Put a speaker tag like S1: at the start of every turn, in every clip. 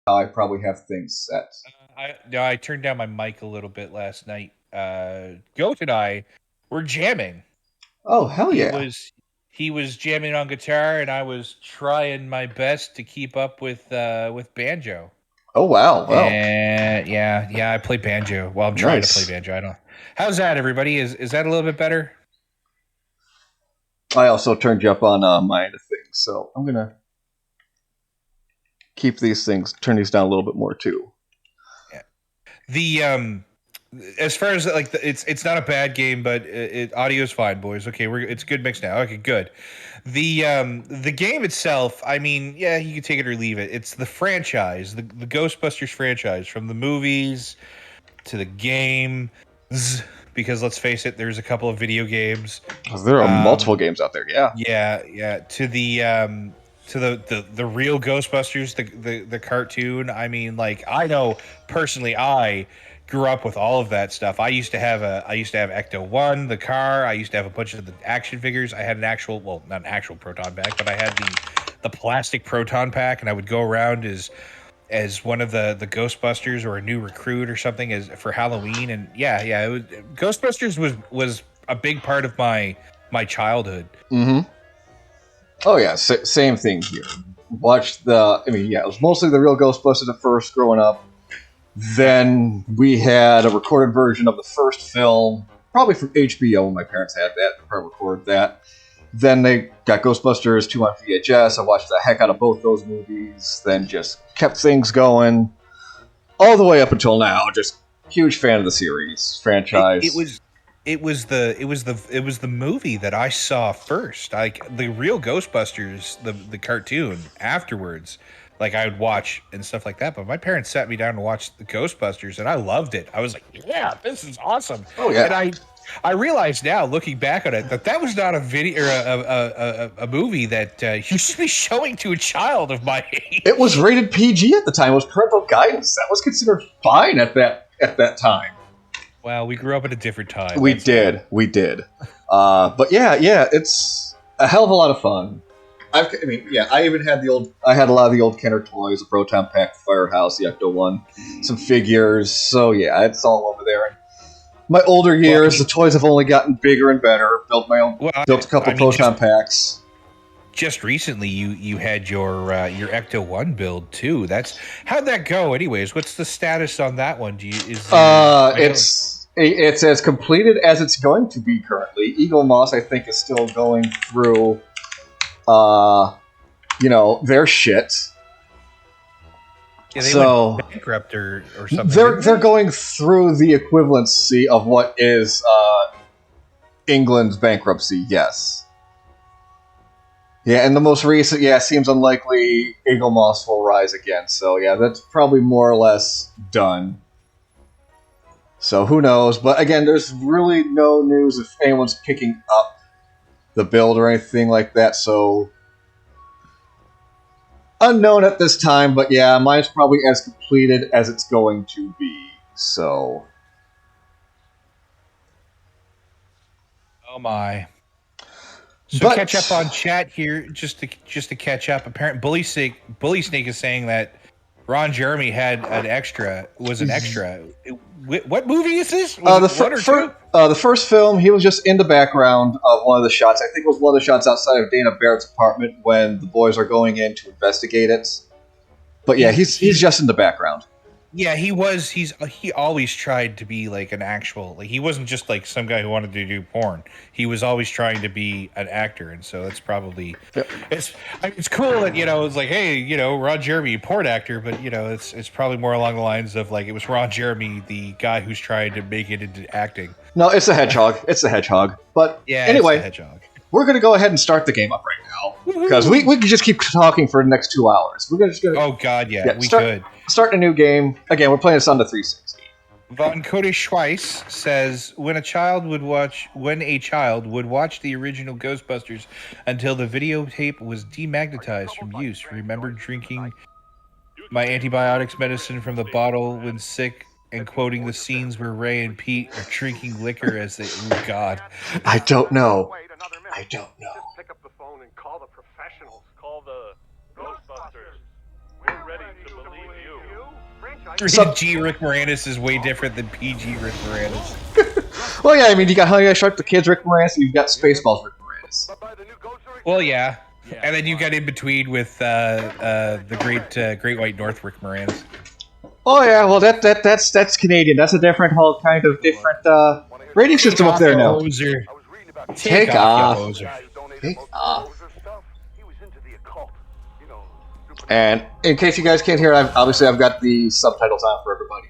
S1: how I probably have things set.
S2: I turned down my mic a little bit last night. Goat and I were jamming.
S1: Oh, hell
S2: He
S1: yeah.
S2: was he was jamming on guitar, and I was trying my best to keep up with banjo.
S1: Oh, wow. Well,
S2: And yeah, I play banjo. Well, I'm trying to play
S1: nice.
S2: banjo. I don't. How's that, everybody? Is that a little bit better?
S1: I also turned you up on my end of things, so I'm going to turn these down a little bit more too.
S2: Yeah. The as far as like it's not a bad game, but audio is fine, boys. Okay, it's good mix now. Okay, good. The game itself, I mean, yeah, you can take it or leave it. It's the franchise, the Ghostbusters franchise, from the movies to the game. Because let's face it, there's a couple of video games.
S1: There are multiple
S2: Um,
S1: games out there, yeah.
S2: yeah. To the real Ghostbusters, the cartoon. I mean, like I know personally, I grew up with all of that stuff. I used to have Ecto One, the car. I used to have a bunch of the action figures. I had an actual, well, not an actual proton pack, but I had the plastic proton pack, and I would go around as one of the Ghostbusters or a new recruit or something as for Halloween. And yeah, Ghostbusters was a big part of my childhood.
S1: Mm-hmm. Oh, yeah, same thing here. It was mostly the real Ghostbusters at first growing up. Then we had a recorded version of the first film, probably from HBO when my parents had that, probably recorded that. Then they got Ghostbusters 2 on VHS. I watched the heck out of both those movies, then just kept things going all the way up until now. Just huge fan of the series,
S2: It, it
S1: franchise.
S2: was it was the movie that I saw first. Like the real Ghostbusters, the cartoon afterwards. Like I would watch and stuff like that. But my parents sat me down to watch the Ghostbusters, and I loved it. I was like, "Yeah, this is awesome."
S1: Oh,
S2: And
S1: yeah.
S2: I realize now, looking back on it, that was not a video or a movie that you should be showing to a child of my
S1: It was
S2: age.
S1: rated PG at the time. It was parental guidance. That was considered fine at that time.
S2: Well, we grew up at a different time.
S1: We
S2: That's all.
S1: did. We did. But yeah, it's a hell of a lot of fun. I even had I had a lot of the old Kenner toys, the Proton Pack, the Firehouse, the Ecto One, some figures. So yeah, it's all over there. And my older
S2: Well, I
S1: years,
S2: mean,
S1: the toys have only gotten bigger and better.
S2: well,
S1: Built a couple
S2: I mean,
S1: Proton Packs.
S2: just recently you had your Ecto One build too. That's how'd that go, anyways? What's the status on that one? Do you is there? I know.
S1: It's as completed as it's going to be currently. Eagle Moss, I think, is still going through, uh, their shit.
S2: Yeah, they went
S1: So
S2: bankrupt or something,
S1: they're
S2: didn't
S1: they're
S2: they?
S1: going through the equivalency of what is England's bankruptcy. Yes. Yeah, and the most recent, seems unlikely Eagle Moss will rise again. So yeah, that's probably more or less done. So who knows? But again, there's really no news if anyone's picking up the build or anything like that. So unknown at this time. But yeah, mine's probably as completed as it's going to be. So
S2: Oh my. So
S1: but
S2: catch up on chat here, just to catch up. Apparent Bully Snake is saying that Ron Jeremy had was an extra. What movie is this? Was it one or two?
S1: The first film, he was just in the background of one of the shots. I think it was one of the shots outside of Dana Barrett's apartment when the boys are going in to investigate it. But yeah, he's
S2: He's
S1: just in the background.
S2: Yeah, he always tried to be like an actual, like he wasn't just like some guy who wanted to do porn. He was always trying to be an actor, and so that's probably
S1: Yep.
S2: it's cool that it's like, hey, Ron Jeremy, porn actor, but it's probably more along the lines of like it was Ron Jeremy, the guy who's trying to make it into acting.
S1: No, it's a hedgehog. It's a hedgehog. But
S2: Yeah, it's the
S1: anyway,
S2: hedgehog.
S1: we're gonna go ahead and start the game up right now because
S2: Woohoo!
S1: we could just keep talking for the next 2 hours. We're gonna
S2: Oh God, yeah,
S1: yeah
S2: we could.
S1: start a new game. Again, we're playing this on the 360.
S2: Von Cody Schweiss says when a child would watch the original Ghostbusters until the videotape was demagnetized from use. Remember drinking my antibiotics medicine from the bottle when sick and quoting the scenes where Ray and Pete are drinking liquor as they God.
S1: I don't know. I don't know.
S3: Just pick up the phone and call the professionals. Call the Ghostbusters. We're
S2: G. Rick Moranis is way different than PG Rick Moranis.
S1: Well, yeah, I mean, you got Honey I Shrunk the Kids Rick Moranis, and you've got Spaceballs Rick Moranis.
S2: Well, yeah. And then you got in between with the Great White North Rick Moranis.
S1: Oh yeah, well that's Canadian. That's a different whole kind of different rating system up there now. Take off. Take off. And in case you guys can't hear, I've got the subtitles on for everybody.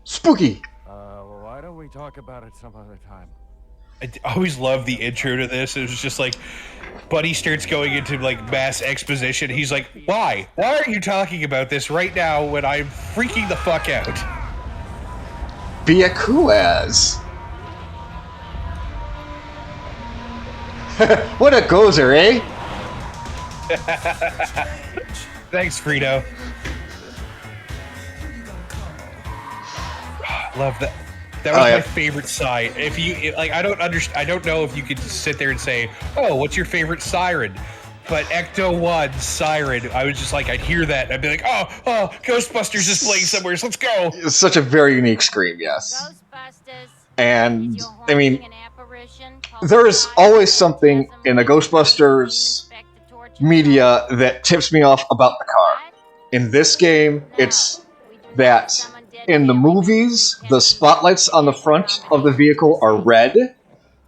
S1: Spooky.
S3: Well, why don't we talk about it some other time?
S2: I always love the intro to this. It was just like, Buddy starts going into like mass exposition. He's like, why? Why are you talking about this right now when I'm freaking the fuck out?
S1: Biakuaz. What a gozer, eh?
S2: Thanks, Frito. Love that. That was my favorite side. If you like, I don't know if you could sit there and say, "Oh, what's your favorite siren?" But Ecto 1 siren, I was just like, I'd hear that, and I'd be like, "Oh, Ghostbusters is playing somewhere. So let's go."
S1: It's such a very unique scream, yes. And I mean, there's always something in the Ghostbusters media that tips me off about the car. In this game, it's that in the movies, the spotlights on the front of the vehicle are red,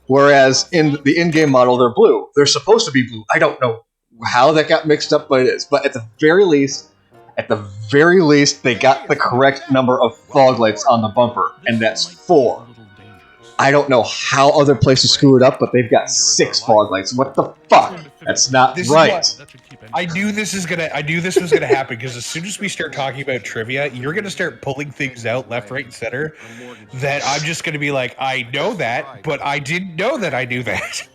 S1: whereas in the in-game model, they're blue. They're supposed to be blue. I don't know how that got mixed up, but it is. But at the very least, they got the correct number of fog lights on the bumper, and that's 4. I don't know how other places screw it up, but they've got 6 fog lights. What the fuck? That's not right.
S2: I knew this was gonna happen because as soon as we start talking about trivia, you're gonna start pulling things out left, right, and center. That I'm just gonna be like, I know that, but I didn't know that I knew that.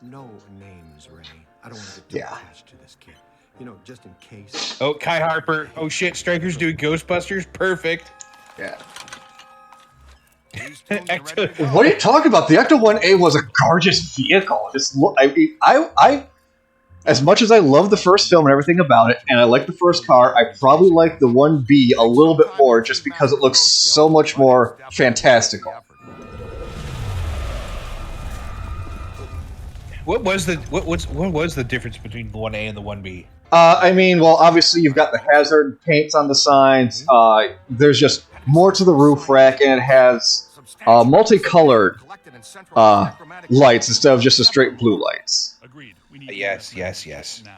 S3: No names, Ray. I don't want to get too attached to this kid. You know, just in case.
S2: Oh, Kai Harper. Oh shit, Stryker's doing Ghostbusters. Perfect.
S1: Yeah. What are you talking about? The Ecto 1A was a gorgeous vehicle. Just look, I as much as I love the first film and everything about it, and I like the first car, I probably like the 1B a little bit more just because it looks so much more fantastical.
S2: What was the difference between the 1A and the 1B?
S1: I mean, well, obviously you've got the hazard paints on the signs. There's just more to the roof rack, and it has multicolored lights instead of just the straight blue lights.
S2: Yes.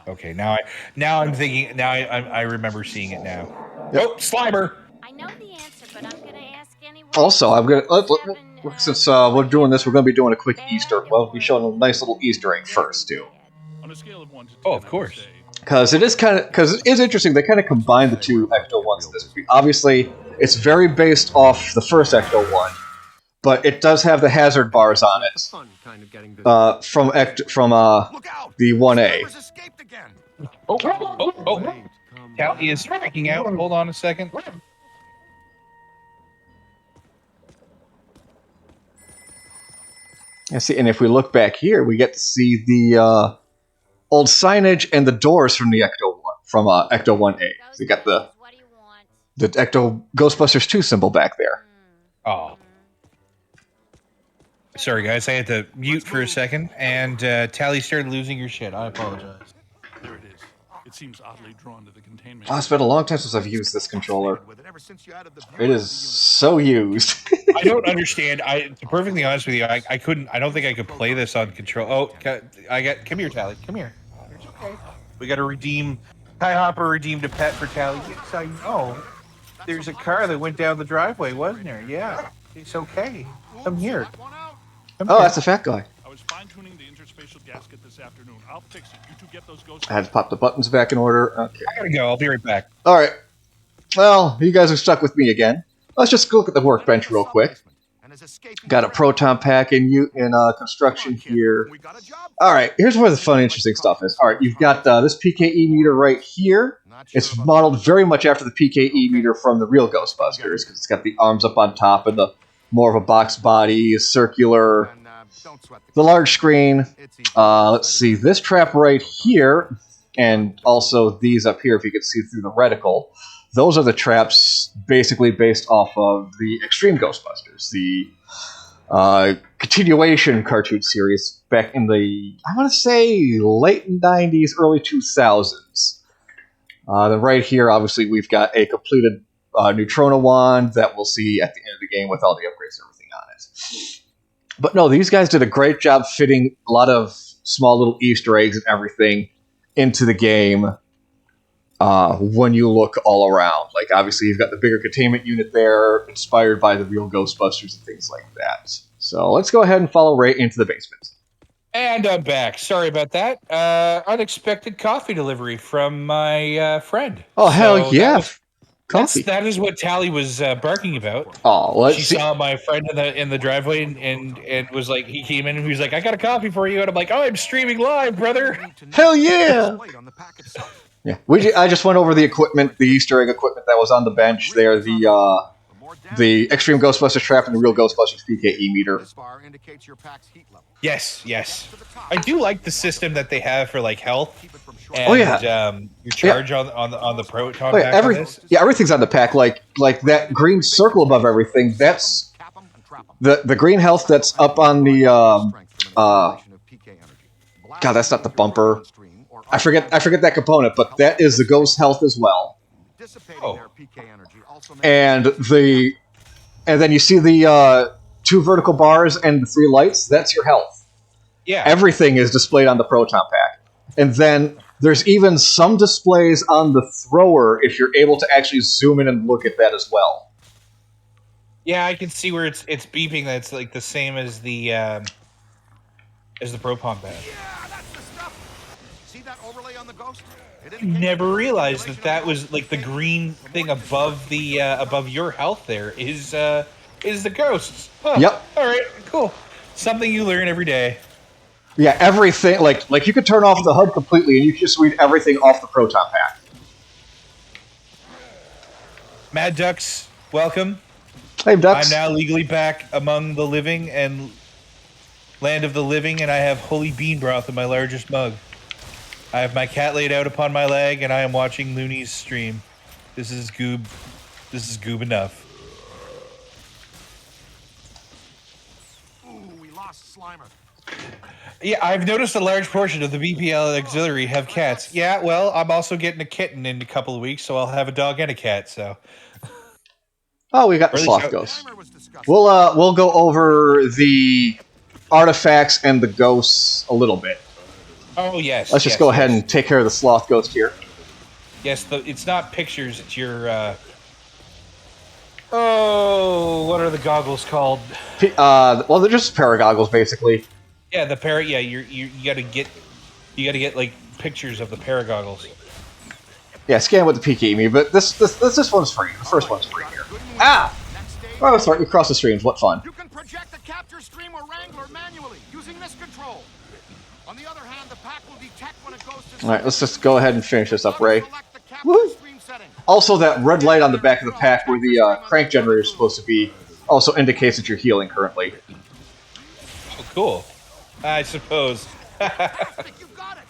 S2: Okay, now I'm thinking. Now I remember seeing it now.
S1: Yep.
S2: Oh, Slimer!
S4: I know the answer, but I'm gonna ask anyway.
S1: Also, I'm gonna since we're doing this, we're gonna be doing a quick Easter. Well, we showing a nice little Easter egg first too.
S5: On a scale of 1 to 10,
S2: oh, of course.
S1: Because it is interesting. They kind of combine the two Ecto 1s in this movie. Obviously, it's very based off the first Ecto 1, but it does have the hazard bars on it from the 1A.
S2: Oh! Callie is freaking out. Hold on a second.
S1: Yeah, see, and if we look back here, we get to see the old signage and the doors from the Ecto 1 from Ecto 1A. So you got the Ecto Ghostbusters 2 symbol back there.
S2: Oh. Sorry, guys. I had to mute for a second, and Tally started losing your shit. I apologize.
S5: There it is. It seems oddly drawn to the containment.
S1: Oh, it's been a long time since I've used this controller. It is so used.
S2: I don't understand. To be perfectly honest with you, I couldn't. I don't think I could play this on control. Oh, come here, Tally. Come here. It's okay. We got to redeem. Kai Hopper redeemed a pet for Tally. Yes, I know. There's a car that went down the driveway, wasn't there? Yeah. It's okay. Come here.
S1: Oh, that's a fat guy.
S5: I was fine-tuning the interspatial gasket this afternoon. I'll fix it. You two get those ghosts.
S1: I had to pop the buttons back in order. Okay.
S2: I gotta go. I'll be right back.
S1: All right. Well, you guys are stuck with me again. Let's just look at the workbench real quick. Got a proton pack in construction here. All right, here's where the fun, interesting stuff is. All right, you've got this PKE meter right here. It's modeled very much after the PKE meter from the real Ghostbusters because it's got the arms up on top and the more of a box body, circular. The large screen. Let's see, this trap right here. and also these up here, if you can see through the reticle, those are the traps basically based off of the Extreme Ghostbusters, the continuation cartoon series back in the, I want to say, late 90s, early 2000s. Then right here, obviously, we've got a completed Neutrona wand that we'll see at the end of the game with all the upgrades and everything on it. But no, these guys did a great job fitting a lot of small little Easter eggs and everything into the game when you look all around. Like, obviously, you've got the bigger containment unit there, inspired by the real Ghostbusters and things like that. So let's go ahead and follow Ray into the basement.
S2: And I'm back. Sorry about that. Unexpected coffee delivery from my friend.
S1: Oh, hell yeah. Coffee.
S2: That is what Tally was barking about.
S1: Oh, let's see.
S2: She saw my friend in the driveway and was like, he came in and he was like, I got a coffee for you. And I'm like, oh, I'm streaming live, brother.
S1: Hell yeah. Yeah, I just went over the equipment, the Easter egg equipment that was on the bench there, the Extreme Ghostbusters trap and the real Ghostbusters PKE meter.
S2: Yes. I do like the system that they have for like health. And, your charge on the proton pack.
S1: Everything's on the pack. Like that green circle above everything. That's the green health that's up on the. God, that's not the bumper. I forget that component, but that is the ghost health as well.
S2: Oh.
S1: And then you see the 2 vertical bars and the 3 lights. That's your health.
S2: Yeah.
S1: Everything is displayed on the proton pack, and then there's even some displays on the thrower if you're able to actually zoom in and look at that as well.
S2: Yeah, I can see where it's beeping. That's like the same as the proton pack. Never realized that was like the green thing above the above your health. There is the ghosts. Huh.
S1: Yep.
S2: All right. Cool. Something you learn every day.
S1: Yeah, everything. Like you could turn off the HUD completely, and you can just read everything off the proton pack.
S2: Mad Ducks, welcome.
S1: Hey, Ducks.
S2: I'm now legally back among the living and land of the living, and I have holy bean broth in my largest mug. I have my cat laid out upon my leg, and I am watching Looney's stream. This is goob enough.
S5: Ooh, we lost Slimer.
S2: Yeah, I've noticed a large portion of the BPL auxiliary have cats. Yeah, well, I'm also getting a kitten in a couple of weeks, so I'll have a dog and a cat. So.
S1: Oh, we got the sloth ghost. We'll go over the artifacts and the ghosts a little bit.
S2: Oh yes.
S1: Let's just go ahead and take care of the sloth ghost here.
S2: Yes, it's not pictures. It's your. What are the goggles called?
S1: Well, they're just paragoggles, basically.
S2: Yeah, the Yeah, you gotta get like pictures of the paragoggles.
S1: Yeah, scan with the PKE, but this one's free. The first one's free here. Ah! Oh, sorry, we crossed the streams. What fun!
S5: You can project the capture stream or wrangler manually using this control. On the other hand, the pack will detect when a ghost is.
S1: All right, let's just go ahead and finish this up, Ray.
S5: Woo!
S1: Also, that red light on the back of the pack where the crank generator is supposed to be also indicates that you're healing currently.
S2: Oh, cool. I suppose.
S5: You got it.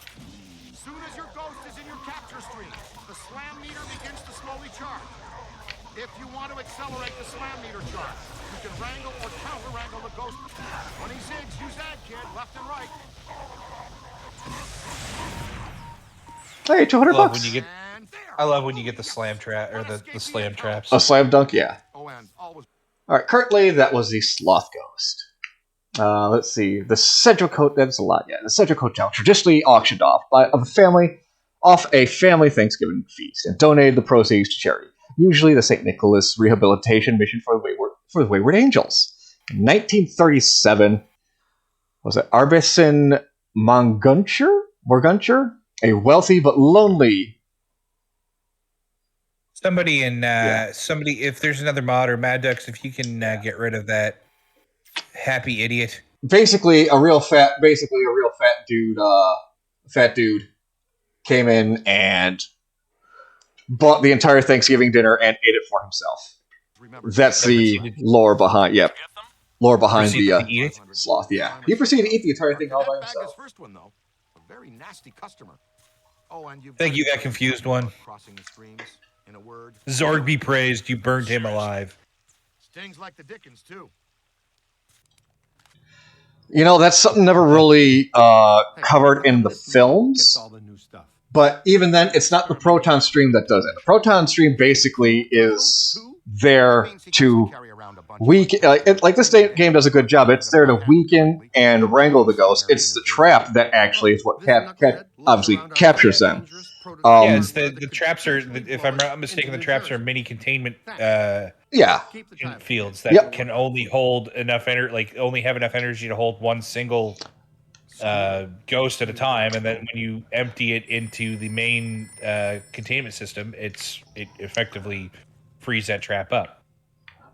S5: As soon as your ghost is in your capture stream, the slam meter begins to slowly charge. If you want to accelerate the slam meter charge, you can wrangle or counter-wrangle the ghost. When he zigs, use that, kid, left and right.
S1: Hey, $200.
S2: I love when you get the slam trap or the slam traps.
S1: A slam dunk, yeah. All right, currently that was the sloth ghost. Let's see, the central coat. That's a lot, yeah. The central coat now traditionally auctioned off by a family Thanksgiving feast and donated the proceeds to charity. Usually the St. Nicholas Rehabilitation Mission for the Wayward Angels. In 1937, was it Arbison Morguncher, a wealthy but lonely.
S2: Somebody if there's another mod or Mad Ducks, if you can get rid of that happy idiot.
S1: Basically, a real fat dude came in and bought the entire Thanksgiving dinner and ate it for himself. That's the lore behind. Yep, lore behind the sloth. Yeah, he proceeded to eat the entire thing all by himself.
S3: First one though, a very nasty customer.
S5: Oh, and you've
S2: Thank you, that confused one.
S5: Crossing the streams. In a word,
S2: Zorg be praised, you burned him alive.
S5: stings like the Dickens too.
S1: That's something never really covered in the films.
S3: All the new stuff.
S1: But even then, it's not the proton stream that does it. The proton stream basically is there to weaken. Like this game does a good job. It's there to weaken and wrangle the ghost. It's the trap that actually is what obviously captures them.
S2: It's the traps are. If I'm not mistaken, the traps are mini containment. Fields that can only hold enough energy, like only have enough energy to hold one single ghost at a time, and then when you empty it into the main containment system, it effectively frees that trap up.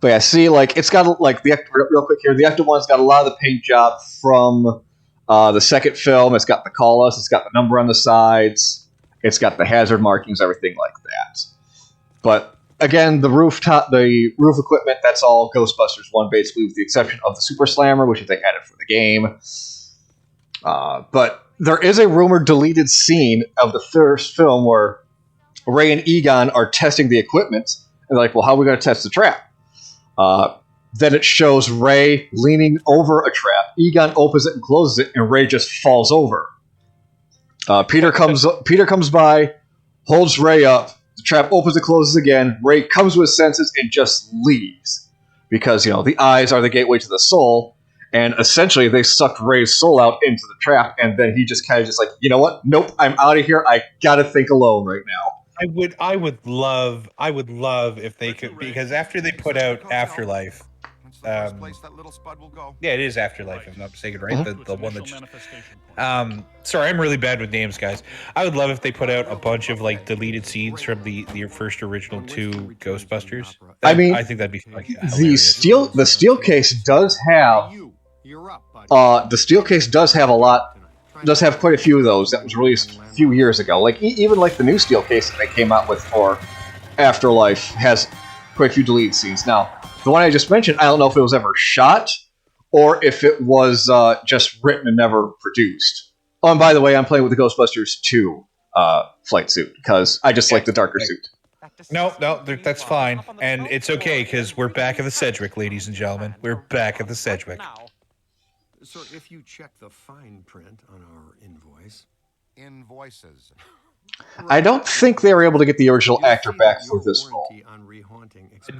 S1: But yeah, see, like it's got like real quick here. The Ecto one's got a lot of the paint job from the second film. It's got the call us. It's got the number on the sides. It's got the hazard markings, everything like that. But again, the roof equipment, that's all Ghostbusters 1, basically, with the exception of the Super Slammer, which they added for the game. But there is a rumored deleted scene of the first film where Ray and Egon are testing the equipment. And they're like, well, how are we going to test the trap? Then it shows Ray leaning over a trap. Egon opens it and closes it, and Ray just falls over. Peter comes by, holds Ray up. The trap opens and closes again. Ray comes to his senses and just leaves. Because, the eyes are the gateway to the soul. And essentially, they sucked Ray's soul out into the trap. And then he just kind of just like, you know what? Nope, I'm out of here. I gotta think alone right now.
S2: I would love if they could, because after they put out Afterlife,
S5: That little spud will go.
S2: yeah, it is Afterlife, if I'm not mistaken, right? The one that just, sorry, I'm really bad with names, guys. I would love if they put out a bunch of like deleted scenes from the first original 2 Ghostbusters. I think that'd be like
S1: the steel case does have does have quite a few of those that was released a few years ago. Like even like the new steel case that they came out with for Afterlife has quite a few deleted scenes. Now, the one I just mentioned, I don't know if it was ever shot or if it was just written and never produced. Oh, and by the way, I'm playing with the Ghostbusters 2 flight suit because I just like the darker suit.
S2: No, that's fine. And it's okay because we're back at the Sedgwick, ladies and gentlemen. We're back at the Sedgwick.
S3: So if you check the fine print on our
S5: Invoices.
S1: I don't think they were able to get the original actor back for this role.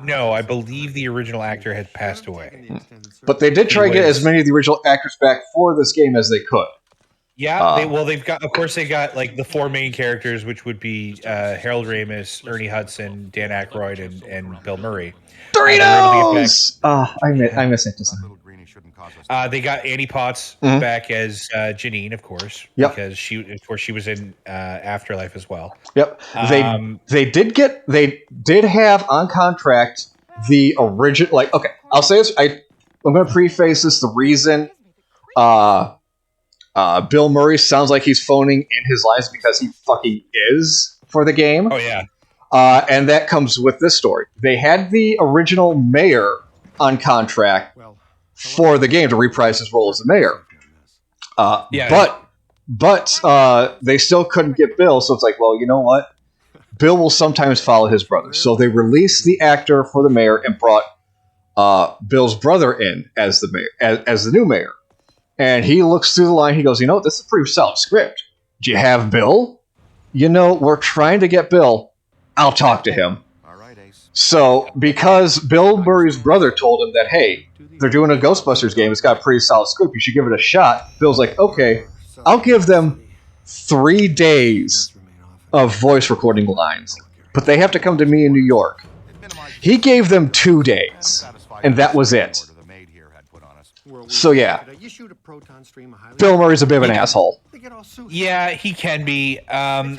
S2: No, I believe the original actor had passed away.
S1: But they did try to get as many of the original actors back for this game as they could.
S2: Yeah, they've got like the 4 main characters, which would be Harold Ramis, Ernie Hudson, Dan Aykroyd, and Bill Murray.
S1: Doritos! I miss it.
S2: They got Annie Potts back as Janine, of course, because she was in Afterlife as well. Yep.
S1: They did have on contract the original. Like, okay, I'll say this. I'm going to preface this. The reason Bill Murray sounds like he's phoning in his lines because he fucking is for the game.
S2: Oh yeah.
S1: And that comes with this story. They had the original mayor on contract for the game to reprise his role as the mayor. But they still couldn't get Bill, so it's like, well, you know what? Bill will sometimes follow his brother. So they released the actor for the mayor and brought Bill's brother in as the mayor, as the new mayor. And he looks through the line. He goes, this is a pretty solid script. Do you have Bill? We're trying to get Bill. I'll talk to him.
S5: All right, Ace.
S1: So because Bill Murray's brother told him that, hey, they're doing a Ghostbusters game. It's got a pretty solid script. You should give it a shot. Bill's like, okay, I'll give them 3 days of voice recording lines. But they have to come to me in New York. He gave them 2 days. And that was it. So yeah, Bill Murray's a bit of an asshole.
S2: Yeah, he can be. Cody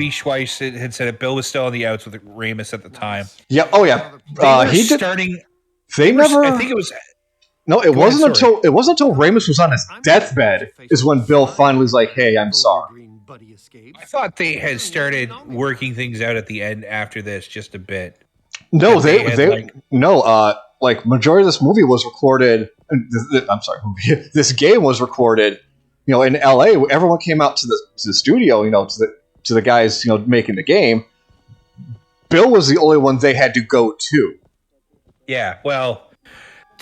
S2: Schweiss had said it. Bill was still on the outs with Ramis at the time.
S1: Yeah. Oh yeah. He did. I think
S2: it was.
S1: No, it wasn't until Ramis was on his deathbed is when Bill finally was like, "Hey, I'm sorry."
S2: I thought they had started working things out at the end after this just a bit.
S1: No, majority of this movie was recorded. I'm sorry, this game was recorded, in LA, everyone came out to the studio, to the guys, making the game. Bill was the only one they had to go to.
S2: Yeah, well,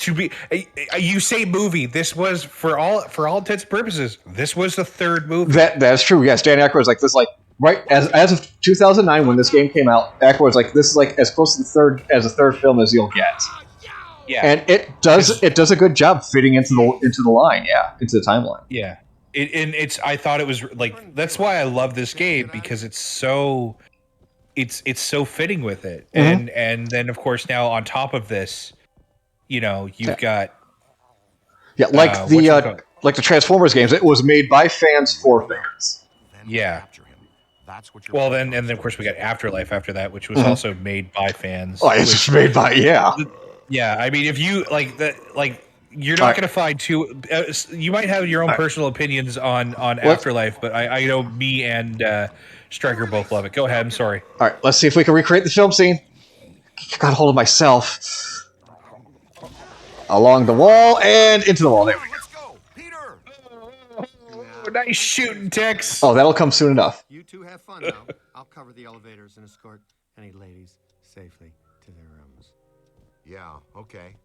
S2: you say movie. This was for all intents and purposes. This was the third movie.
S1: That's true. Yes, Dan Aykroyd was like this, like right as of 2009 when this game came out. Aykroyd was like, this is like as close to the third film as you'll get.
S2: Yeah,
S1: and it does a good job fitting into the line. Yeah, into the timeline.
S2: Yeah, I thought it was like, that's why I love this game, because it's so fitting with it.
S1: Mm-hmm.
S2: And then of course now on top of this, you've got
S1: like the Transformers games. It was made by fans for fans.
S2: Yeah. Well, then of course we got Afterlife after that, which was also made by fans.
S1: Oh, it's just made by
S2: Yeah, I mean, if you you're not going to find two. You might have your own personal opinions on Afterlife, but I know me and Stryker both love it. Go ahead. I'm sorry.
S1: All right, let's see if we can recreate the film scene. Got a hold of myself. Along the wall and into the wall. There we go.
S5: Let's go, Peter.
S2: Oh, nice shooting, Tex.
S1: Oh, that'll come soon enough.
S3: You two have fun now. I'll cover the elevators and escort any ladies safely to their rooms.
S5: Yeah, okay.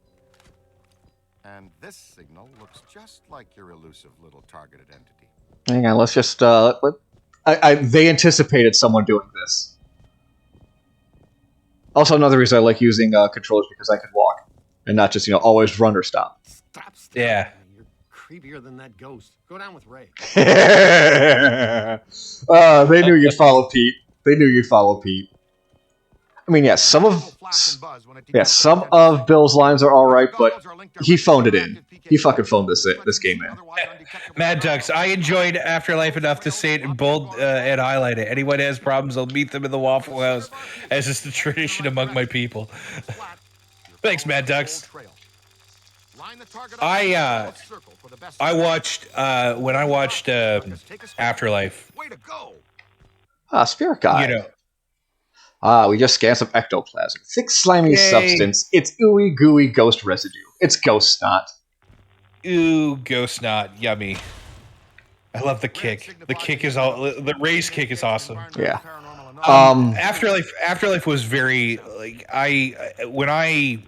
S5: And this signal looks just like your elusive little targeted entity.
S1: Hang on, let's just they anticipated someone doing this. Also, another reason I like using controllers, because I could walk and not just always run or stop.
S3: Stop.
S2: Yeah.
S3: You're creepier than that ghost. Go down with Ray.
S1: They knew you'd follow Pete. I mean, yeah, some of Bill's lines are all right, but he phoned it in. He fucking phoned this game in.
S2: Mad Ducks, I enjoyed Afterlife enough to say it in bold and highlight it. Anyone has problems, I'll meet them in the Waffle House, as is the tradition among my people. Thanks, Mad Ducks. I watched when I watched Afterlife.
S1: Spirit Guide. We just scanned some ectoplasm. Thick, slimy substance. It's ooey gooey ghost residue. It's ghost snot.
S2: Ooh, ghost snot. Yummy. I love the kick. The kick is the Ray's kick is awesome.
S1: Yeah.
S2: Afterlife was very when I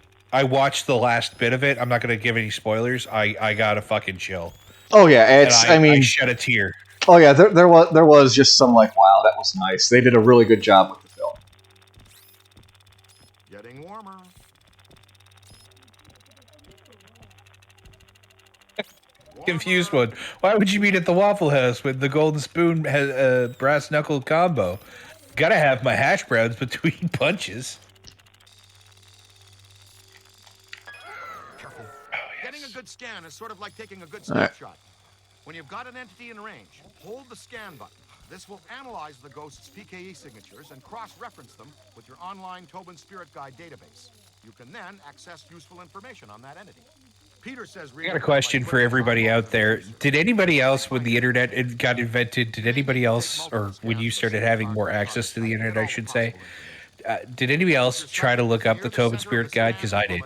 S2: watched the last bit of it. I'm not going to give any spoilers. I got a fucking chill.
S1: Oh yeah,
S2: I shed a tear.
S1: Oh yeah, there was just some wow, that was nice. They did a really good job with the film.
S5: Getting warmer.
S2: Confused one. Why would you meet at the Waffle House when the Golden Spoon has a brass knuckle combo? Gotta have my hash browns between punches.
S5: Careful. Getting a good scan is sort of like taking a good snapshot. When you've got an entity in range, hold the scan button. This will analyze the ghost's PKE signatures and cross-reference them with your online Tobin Spirit Guide database. You can then access useful information on that entity. Peter says, I
S2: got a question for everybody out there. Did anybody else, when the internet got invented, did anybody else, or when you started having more access to the internet, I should say, did anybody else try to look up the Tobin Spirit Guide? Because I did.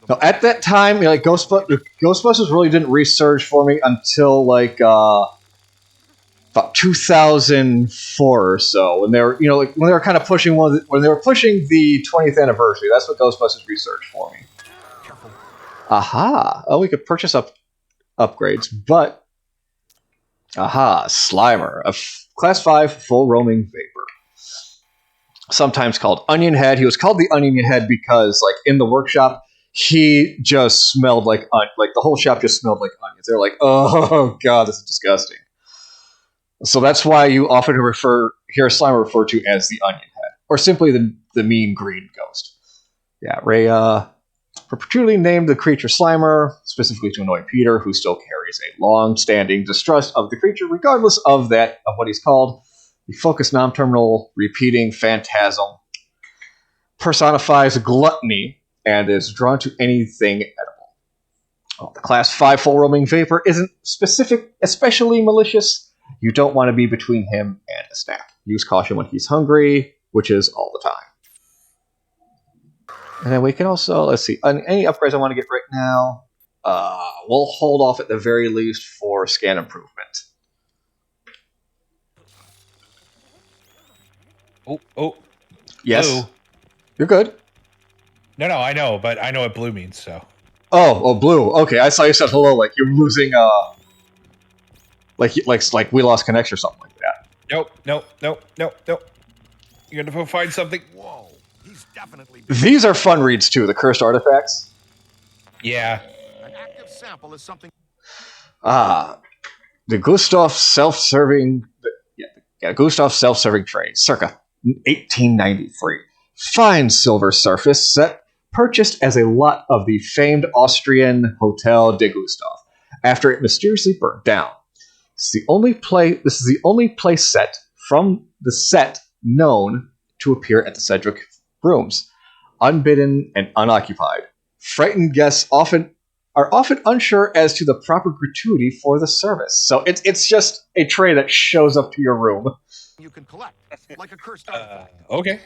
S1: No, at that time, Ghostbusters really didn't resurge for me until about 2004 or so, when they were when they were kind of pushing when they were pushing the 20th anniversary. That's what Ghostbusters resurged for me. Aha! Oh, we could purchase upgrades, but Slimer, a class 5 full roaming vapor. Sometimes called Onion Head. He was called the Onion Head because, in the workshop, he just smelled like the whole shop just smelled like onions. They're like, oh god, this is disgusting. So that's why you often hear Slimer referred to as the Onion Head, or simply the mean green ghost. Yeah, Ray perpetually named the creature Slimer, specifically to annoy Peter, who still carries a long-standing distrust of the creature, regardless of what he's called. The focused non-terminal repeating phantasm personifies gluttony and is drawn to anything edible. Oh, the class 5 full roaming vapor isn't especially malicious. You don't want to be between him and a snack. Use caution when he's hungry, which is all the time. And then we can also, let's see, any upgrades I want to get right now. we'll hold off at the very least for scan improvement.
S2: Oh.
S1: Yes.
S2: Blue.
S1: You're good.
S2: No, I know, but I know what blue means, so.
S1: Oh, blue. Okay, I saw you said hello, like you're losing, like we lost connection or something like that.
S2: Nope. You're gonna go find something.
S5: Whoa, he's definitely...
S1: These are fun reads, too, the cursed artifacts.
S2: Yeah.
S5: An active sample is something...
S1: The Gustav self-serving... Gustav self-serving tray, circa 1893. Fine silver surface set, purchased as a lot of the famed Austrian Hotel de Gustav, after it mysteriously burnt down. This is the only play set from the set known to appear at the Cedric rooms, unbidden and unoccupied. Frightened guests are often unsure as to the proper gratuity for the service. So it's just a tray that shows up to your room.
S5: You can collect, like a cursed artifact.
S2: Okay.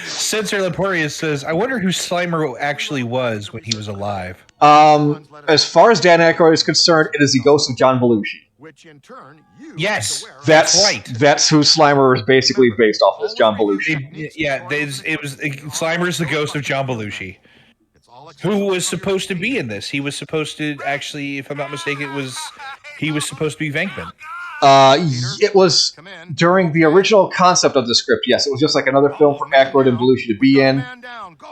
S2: Censor Laporius says, I wonder who Slimer actually was when he was alive.
S1: As far as Dan Aykroyd is concerned, it is the ghost of John Belushi.
S5: Which in turn,
S2: Yes,
S1: that's
S2: right.
S1: That's who Slimer is basically based off of, is John Belushi.
S2: It was Slimer's the ghost of John Belushi, who was supposed to be in this. He was supposed to actually, if I'm not mistaken, he was supposed to be Venkman.
S1: It was during the original concept of the script. Yes, it was just like another film for Aykroyd and Belushi to be in.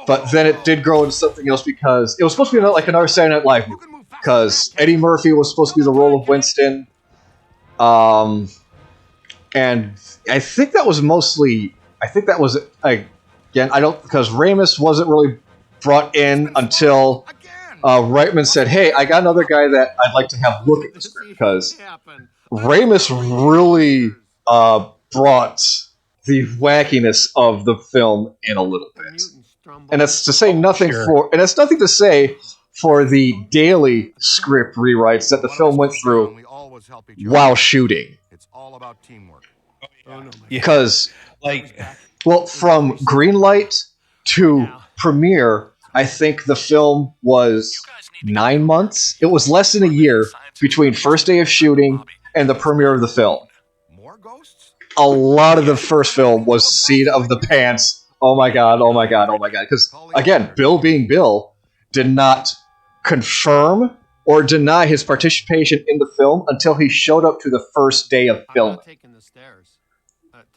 S1: But then it did grow into something else because it was supposed to be like another Saturday Night Live movie. Because Eddie Murphy was supposed to be the role of Winston. And I think that was again, because Ramis wasn't really brought in until Reitman said, hey, I got another guy that I'd like to have look at the script, because Ramis really brought the wackiness of the film in a little bit. And that's to say nothing and it's nothing to say for the daily script rewrites that the film went through while shooting.
S5: It's all about teamwork.
S1: Because, from greenlight to premiere, I think the film was 9 months. It was less than a year between first day of shooting and the premiere of the film.
S5: More ghosts?
S1: A lot of the first film was seat of the pants. Oh my god. Because, again, Bill being Bill did not confirm or deny his participation in the film until he showed up to the first day of filming.
S6: I'm not taking the stairs.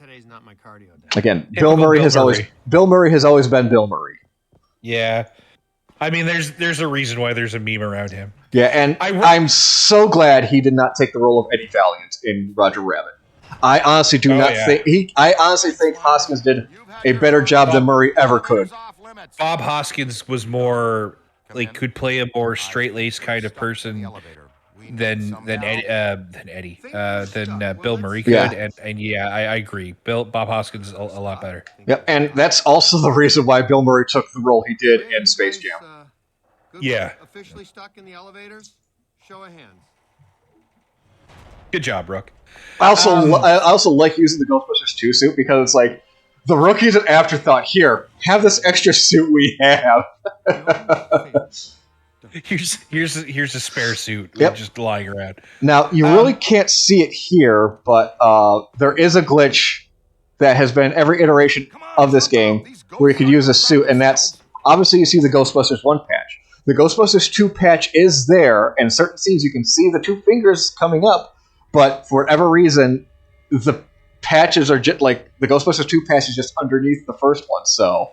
S6: Today's not my cardio day.
S1: Again, Bill Murray has always been Bill Murray.
S2: Yeah. I mean, there's a reason why there's a meme around him.
S1: Yeah, and I'm so glad he did not take the role of Eddie Valiant in Roger Rabbit. I honestly I honestly think Hoskins did a better job than Murray ever could.
S2: Bob Hoskins was more could play a more straight-laced kind of person than Bill Murray could.
S1: Yeah.
S2: And I agree. Bob Hoskins is a lot better.
S1: Yep, and that's also the reason why Bill Murray took the role he did in Space Jam.
S2: Yeah.
S6: Officially stuck in the elevators? Show of hands.
S2: Good job, Rook.
S1: I also like using the Ghostbusters 2 suit because it's like, the rookie's an afterthought. Here, have this extra suit we have.
S2: Here's a spare suit just lying around.
S1: Now, you really can't see it here, but there is a glitch that has been every iteration of this game where you could use a suit, and that's, obviously you see the Ghostbusters 1 patch. The Ghostbusters 2 patch is there, and certain scenes you can see the two fingers coming up, but for whatever reason, the patches are just like the Ghostbusters 2 patch is just underneath the first one. So,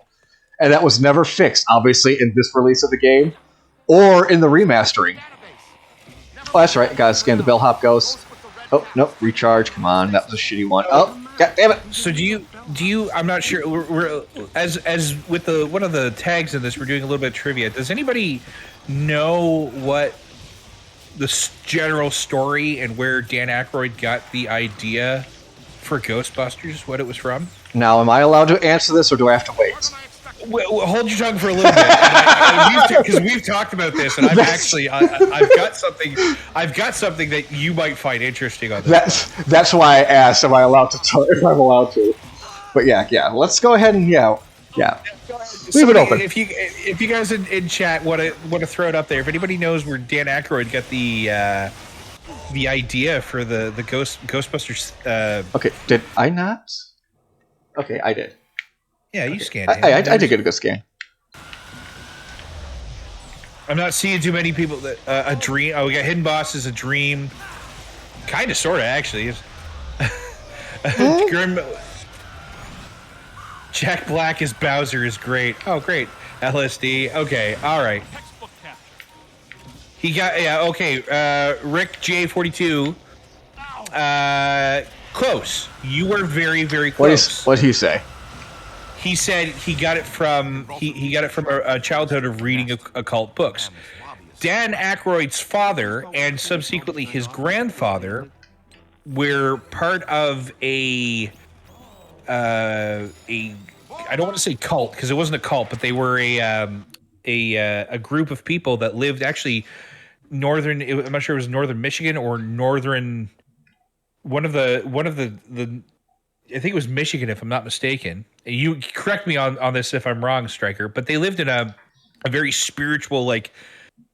S1: and that was never fixed, obviously, in this release of the game or in the remastering. Oh, that's right, guys. Scan the bellhop ghost. Oh nope, recharge. Come on, that was a shitty one. Oh, god damn it.
S2: So do you? I'm not sure. We're as with one of the tags in this, we're doing a little bit of trivia. Does anybody know what the general story and where Dan Aykroyd got the idea for Ghostbusters, what it was from?
S1: Now, am I allowed to answer this, or do I have to wait?
S2: Well, hold your tongue for a little bit, because we've talked about this, and I've got something that you might find interesting on this.
S1: That's why I asked, am I allowed to tell if I'm allowed to? But yeah, let's go ahead and Yeah. Leave it open.
S2: If you guys in chat want to throw it up there, if anybody knows where Dan Aykroyd got the idea for the Ghostbusters.
S1: Okay, did I not? Okay, I did.
S2: Yeah, you
S1: Okay.
S2: scanned it.
S1: I did get a good scan.
S2: I'm not seeing too many people that a dream. Oh, we got Hidden Boss is a dream. Kind of, sort of, actually. Grim. Jack Black as Bowser is great. Oh, great. LSD. Okay, all right. He got, yeah, okay. Rick J42. Close. You were very, very close.
S1: What did he say?
S2: He said he got it from he got it from a childhood of reading occult books. Dan Aykroyd's father and subsequently his grandfather were part of a I don't want to say cult because it wasn't a cult, but they were a group of people that lived actually northern. I'm not sure it was northern Michigan or northern one of the. I think it was Michigan, if I'm not mistaken. You correct me on this if I'm wrong, Stryker. But they lived in a very spiritual, like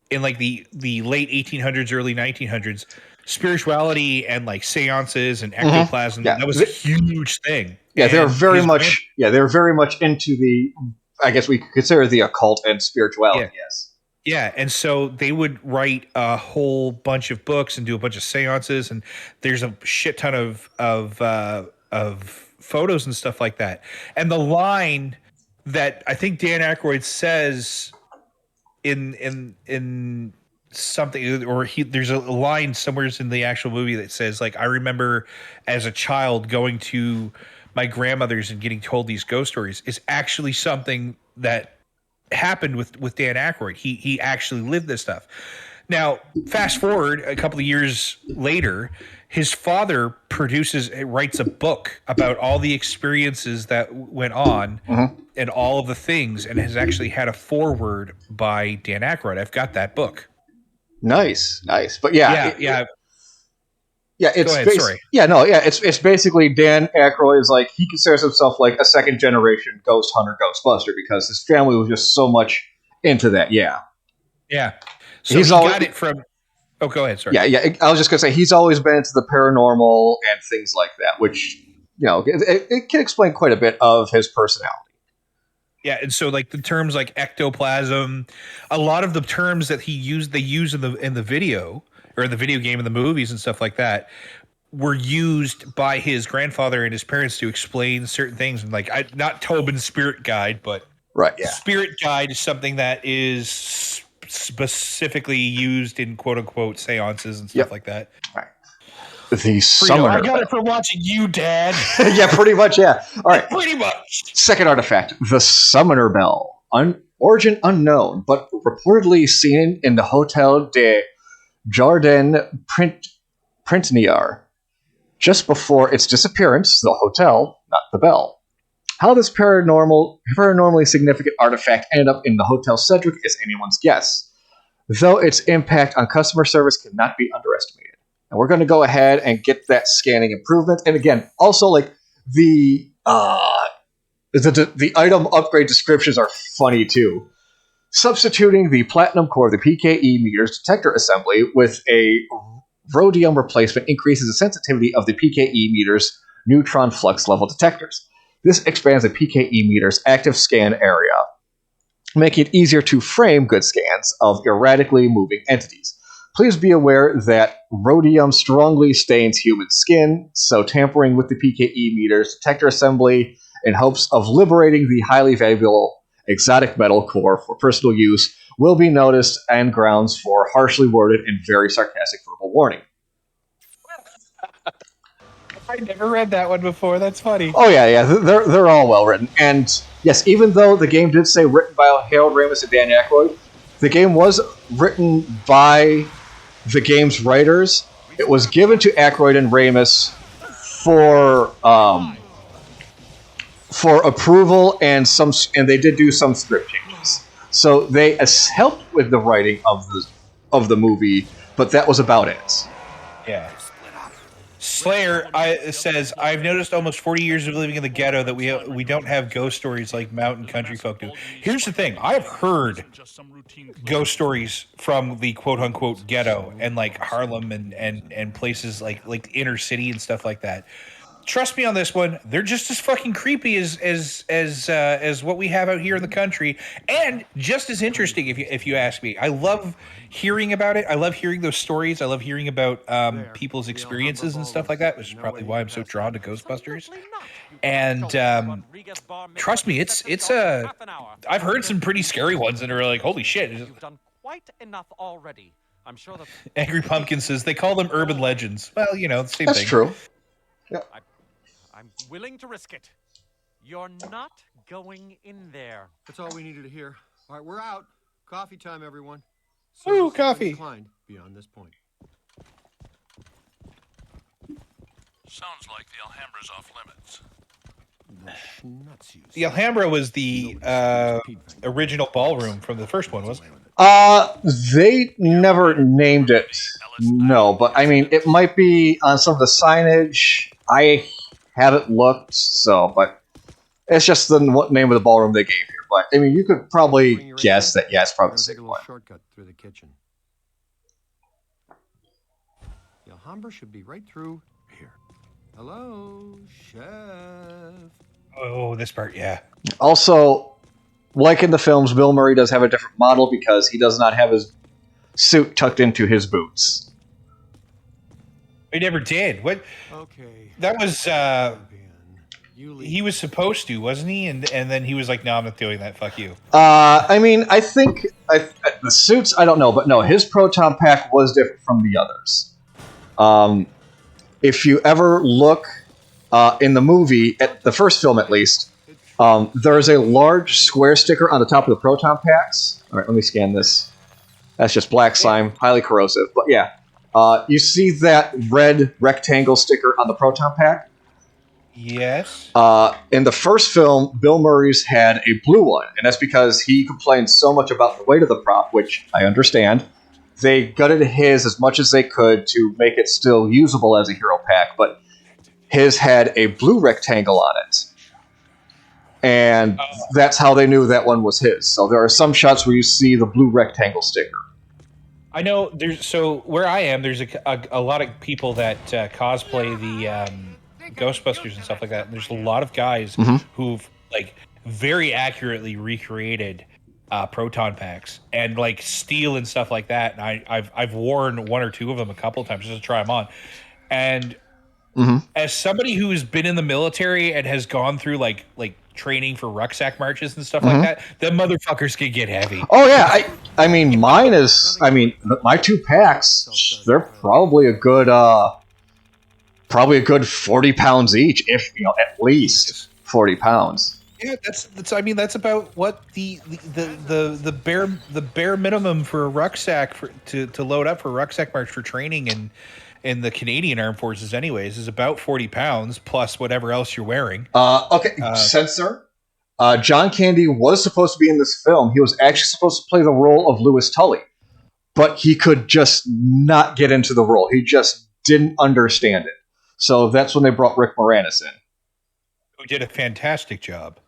S2: in like the late 1800s, early 1900s, spirituality and like seances and ectoplasm.
S1: Yeah.
S2: That was a huge thing.
S1: Yeah,
S2: And
S1: they were very much. Yeah, they were very much into the. I guess we could consider the occult and spirituality.
S2: Yeah.
S1: Yes.
S2: Yeah, and so they would write a whole bunch of books and do a bunch of seances, and there's a shit ton of photos and stuff like that. And the line that I think Dan Aykroyd says in something, or there's a line somewhere in the actual movie that says, like, I remember as a child going to my grandmother's and getting told these ghost stories, is actually something that happened with Dan Aykroyd. He actually lived this stuff. Now, fast forward a couple of years later, his father writes a book about all the experiences that went on and all of the things, and has actually had a foreword by Dan Aykroyd. I've got that book.
S1: Nice. But yeah, it's
S2: sorry.
S1: It's basically Dan Aykroyd is like, he considers himself like a second generation ghost hunter, Ghostbuster, because his family was just so much into that. Yeah.
S2: So he got it from. Oh, go ahead. Sorry.
S1: Yeah. I was just gonna say he's always been into the paranormal and things like that, which it can explain quite a bit of his personality.
S2: Yeah, and so like the terms like ectoplasm, a lot of the terms that they use in the video or in the video game and the movies and stuff like that were used by his grandfather and his parents to explain certain things. And like, not Tobin's Spirit Guide, but
S1: right, yeah.
S2: Spirit Guide is something that is specifically used in quote unquote seances and stuff like that.
S1: Right. The summoner.
S2: I got it from watching you, Dad.
S1: Yeah, pretty much. Yeah. All right.
S2: Pretty much.
S1: Second artifact, the Summoner Bell. Origin unknown, but reportedly seen in the Hotel de Jardin Printenier. Just before its disappearance, the hotel, not the bell. How this paranormally significant artifact ended up in the Hotel Cedric is anyone's guess, though its impact on customer service cannot be underestimated. And we're going to go ahead and get that scanning improvement. And again, also like the item upgrade descriptions are funny too. Substituting the platinum core of the PKE meters detector assembly with a rhodium replacement increases the sensitivity of the PKE meters neutron flux level detectors. This expands the PKE meter's active scan area, making it easier to frame good scans of erratically moving entities. Please be aware that rhodium strongly stains human skin, so tampering with the PKE meter's detector assembly in hopes of liberating the highly valuable exotic metal core for personal use will be noticed and grounds for harshly worded and very sarcastic verbal warning.
S2: I never read that one before. That's funny.
S1: Oh yeah, they're all well written. And yes, even though the game did say written by Harold Ramis and Dan Aykroyd, the game was written by the game's writers. It was given to Aykroyd and Ramis for approval, and they did do some script changes. So they helped with the writing of the movie, but that was about it.
S2: Yeah. Slayer says, I've noticed almost 40 years of living in the ghetto that we don't have ghost stories like mountain country folk do. Here's the thing. I've heard ghost stories from the quote-unquote ghetto and like Harlem and places like inner city and stuff like that. Trust me on this one. They're just as fucking creepy as what we have out here in the country, and just as interesting if you ask me. I love hearing about it. I love hearing those stories. I love hearing about people's experiences and stuff like that, which is probably why I'm so drawn to Ghostbusters. And trust me, it's I've heard some pretty scary ones that are like, holy shit.
S7: You've done quite enough already. I'm sure that
S2: Angry Pumpkin says they call them urban legends. Well, you know, the same
S1: That's
S2: thing.
S1: true. Yeah.
S7: I'm willing to risk it. You're not going in there.
S6: That's all we needed to hear. All right, we're out. Coffee time, everyone.
S2: Ooh,
S6: Service has been
S2: coffee.
S6: declined beyond this point.
S8: Sounds like the Alhambra's off limits.
S2: The Alhambra was the original ballroom from the first one, wasn't it?
S1: They never named it. No, but I mean, it might be on some of the signage. I haven't looked, but it's just the name of the ballroom they gave here. But I mean, you could probably guess that. Yeah, it's probably the
S6: Take a
S1: same
S6: little
S1: one.
S6: shortcut through the kitchen. The Alhambra should be right through here. Hello, chef.
S2: Oh, this part, yeah.
S1: Also, like in the films, Bill Murray does have a different model because he does not have his suit tucked into his boots.
S2: He never did. What?
S6: Okay.
S2: That was he was supposed to, wasn't he? And then he was like, "No, I'm not doing that. Fuck you."
S1: I mean, I think the suits. I don't know, but no, his proton pack was different from the others. If you ever look in the movie, at the first film at least, there is a large square sticker on the top of the proton packs. All right, let me scan this. That's just black slime, highly corrosive. But yeah, you see that red rectangle sticker on the proton pack?
S2: Yes.
S1: In the first film, Bill Murray's had a blue one, and that's because he complained so much about the weight of the prop, which I understand. They gutted his as much as they could to make it still usable as a hero pack, but his had a blue rectangle on it. And that's how they knew that one was his. So there are some shots where you see the blue rectangle sticker.
S2: I know where I am, there's a lot of people that cosplay the Ghostbusters and stuff like that. And there's a lot of guys who've like very accurately recreated proton packs and like steel and stuff like that. And I've worn one or two of them a couple of times just to try them on. And as somebody who has been in the military and has gone through like training for rucksack marches and stuff like that, them motherfuckers can get heavy.
S1: Oh yeah, I mean mine is. I mean my two packs, they're probably a good 40 pounds each, if at least 40 pounds.
S2: Yeah, that's. I mean, that's about what the bare minimum for a rucksack to load up for a rucksack march for training in the Canadian Armed Forces, anyways, is about 40 pounds plus whatever else you're wearing.
S1: Okay, censor. John Candy was supposed to be in this film. He was actually supposed to play the role of Louis Tully, but he could just not get into the role. He just didn't understand it. So that's when they brought Rick Moranis in,
S2: who did a fantastic job.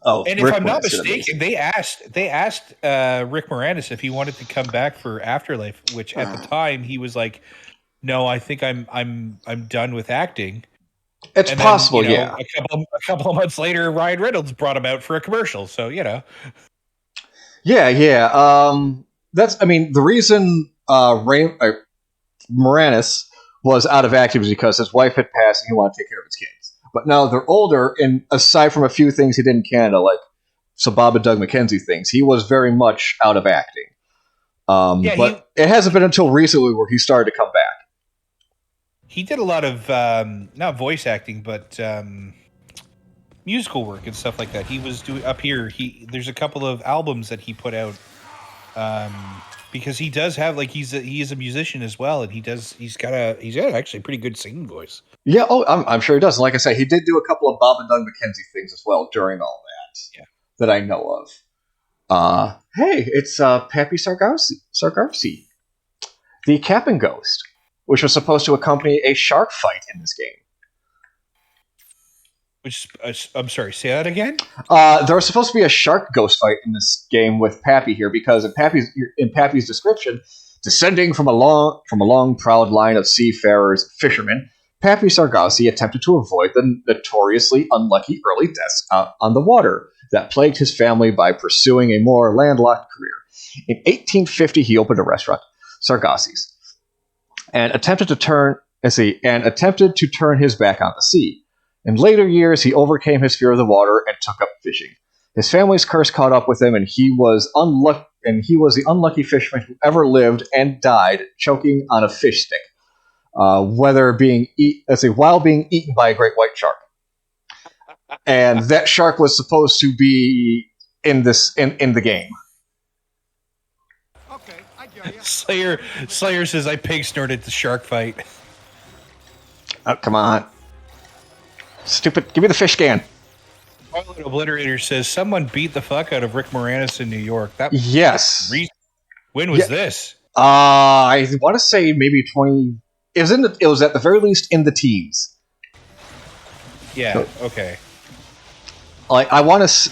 S1: Oh,
S2: and if I'm not mistaken, they asked Rick Moranis if he wanted to come back for Afterlife, which at the time he was like, "No, I think I'm done with acting."
S1: It's possible, yeah.
S2: A couple of months later, Ryan Reynolds brought him out for a commercial, so
S1: Yeah. That's. I mean, the reason Moranis was out of acting was because his wife had passed and he wanted to take care of his kids. But now they're older, and aside from a few things he did in Canada, like some Bob and Doug McKenzie things, he was very much out of acting. But it hasn't been until recently where he started to come back.
S2: He did a lot of not voice acting, but musical work and stuff like that. He was doing up here. There's a couple of albums that he put out because he does have he is a musician as well, and he's got actually a pretty good singing voice. Yeah,
S1: I'm sure he does. Like I say, he did do a couple of Bob and Doug McKenzie things as well during all that that I know of. Hey, it's Pappy Sargarsi, the Cap'n Ghost. which was supposed to accompany a shark fight in this game.
S2: Which I'm sorry, say that again.
S1: There was supposed to be a shark ghost fight in this game with Pappy here, because in Pappy's description, descending from a long proud line of seafarers and fishermen, Pappy Sargassi attempted to avoid the notoriously unlucky early deaths out on the water that plagued his family by pursuing a more landlocked career. In 1850, he opened a restaurant, Sargassi's, and attempted to turn his back on the sea. In later years, he overcame his fear of the water and took up fishing. His family's curse caught up with him, and he was the unlucky fisherman who ever lived and died choking on a fish stick, while being eaten by a great white shark. And that shark was supposed to be in the game.
S6: Okay, I get you.
S2: Slayer says I pig snorted the shark fight.
S1: Oh, come on. Stupid. Give me the fish can.
S2: Obliterator says someone beat the fuck out of Rick Moranis in New York.
S1: Yes.
S2: When was this?
S1: I want to say maybe 20. It was at the very least in the teens.
S2: Yeah. Okay.
S1: Like I want to.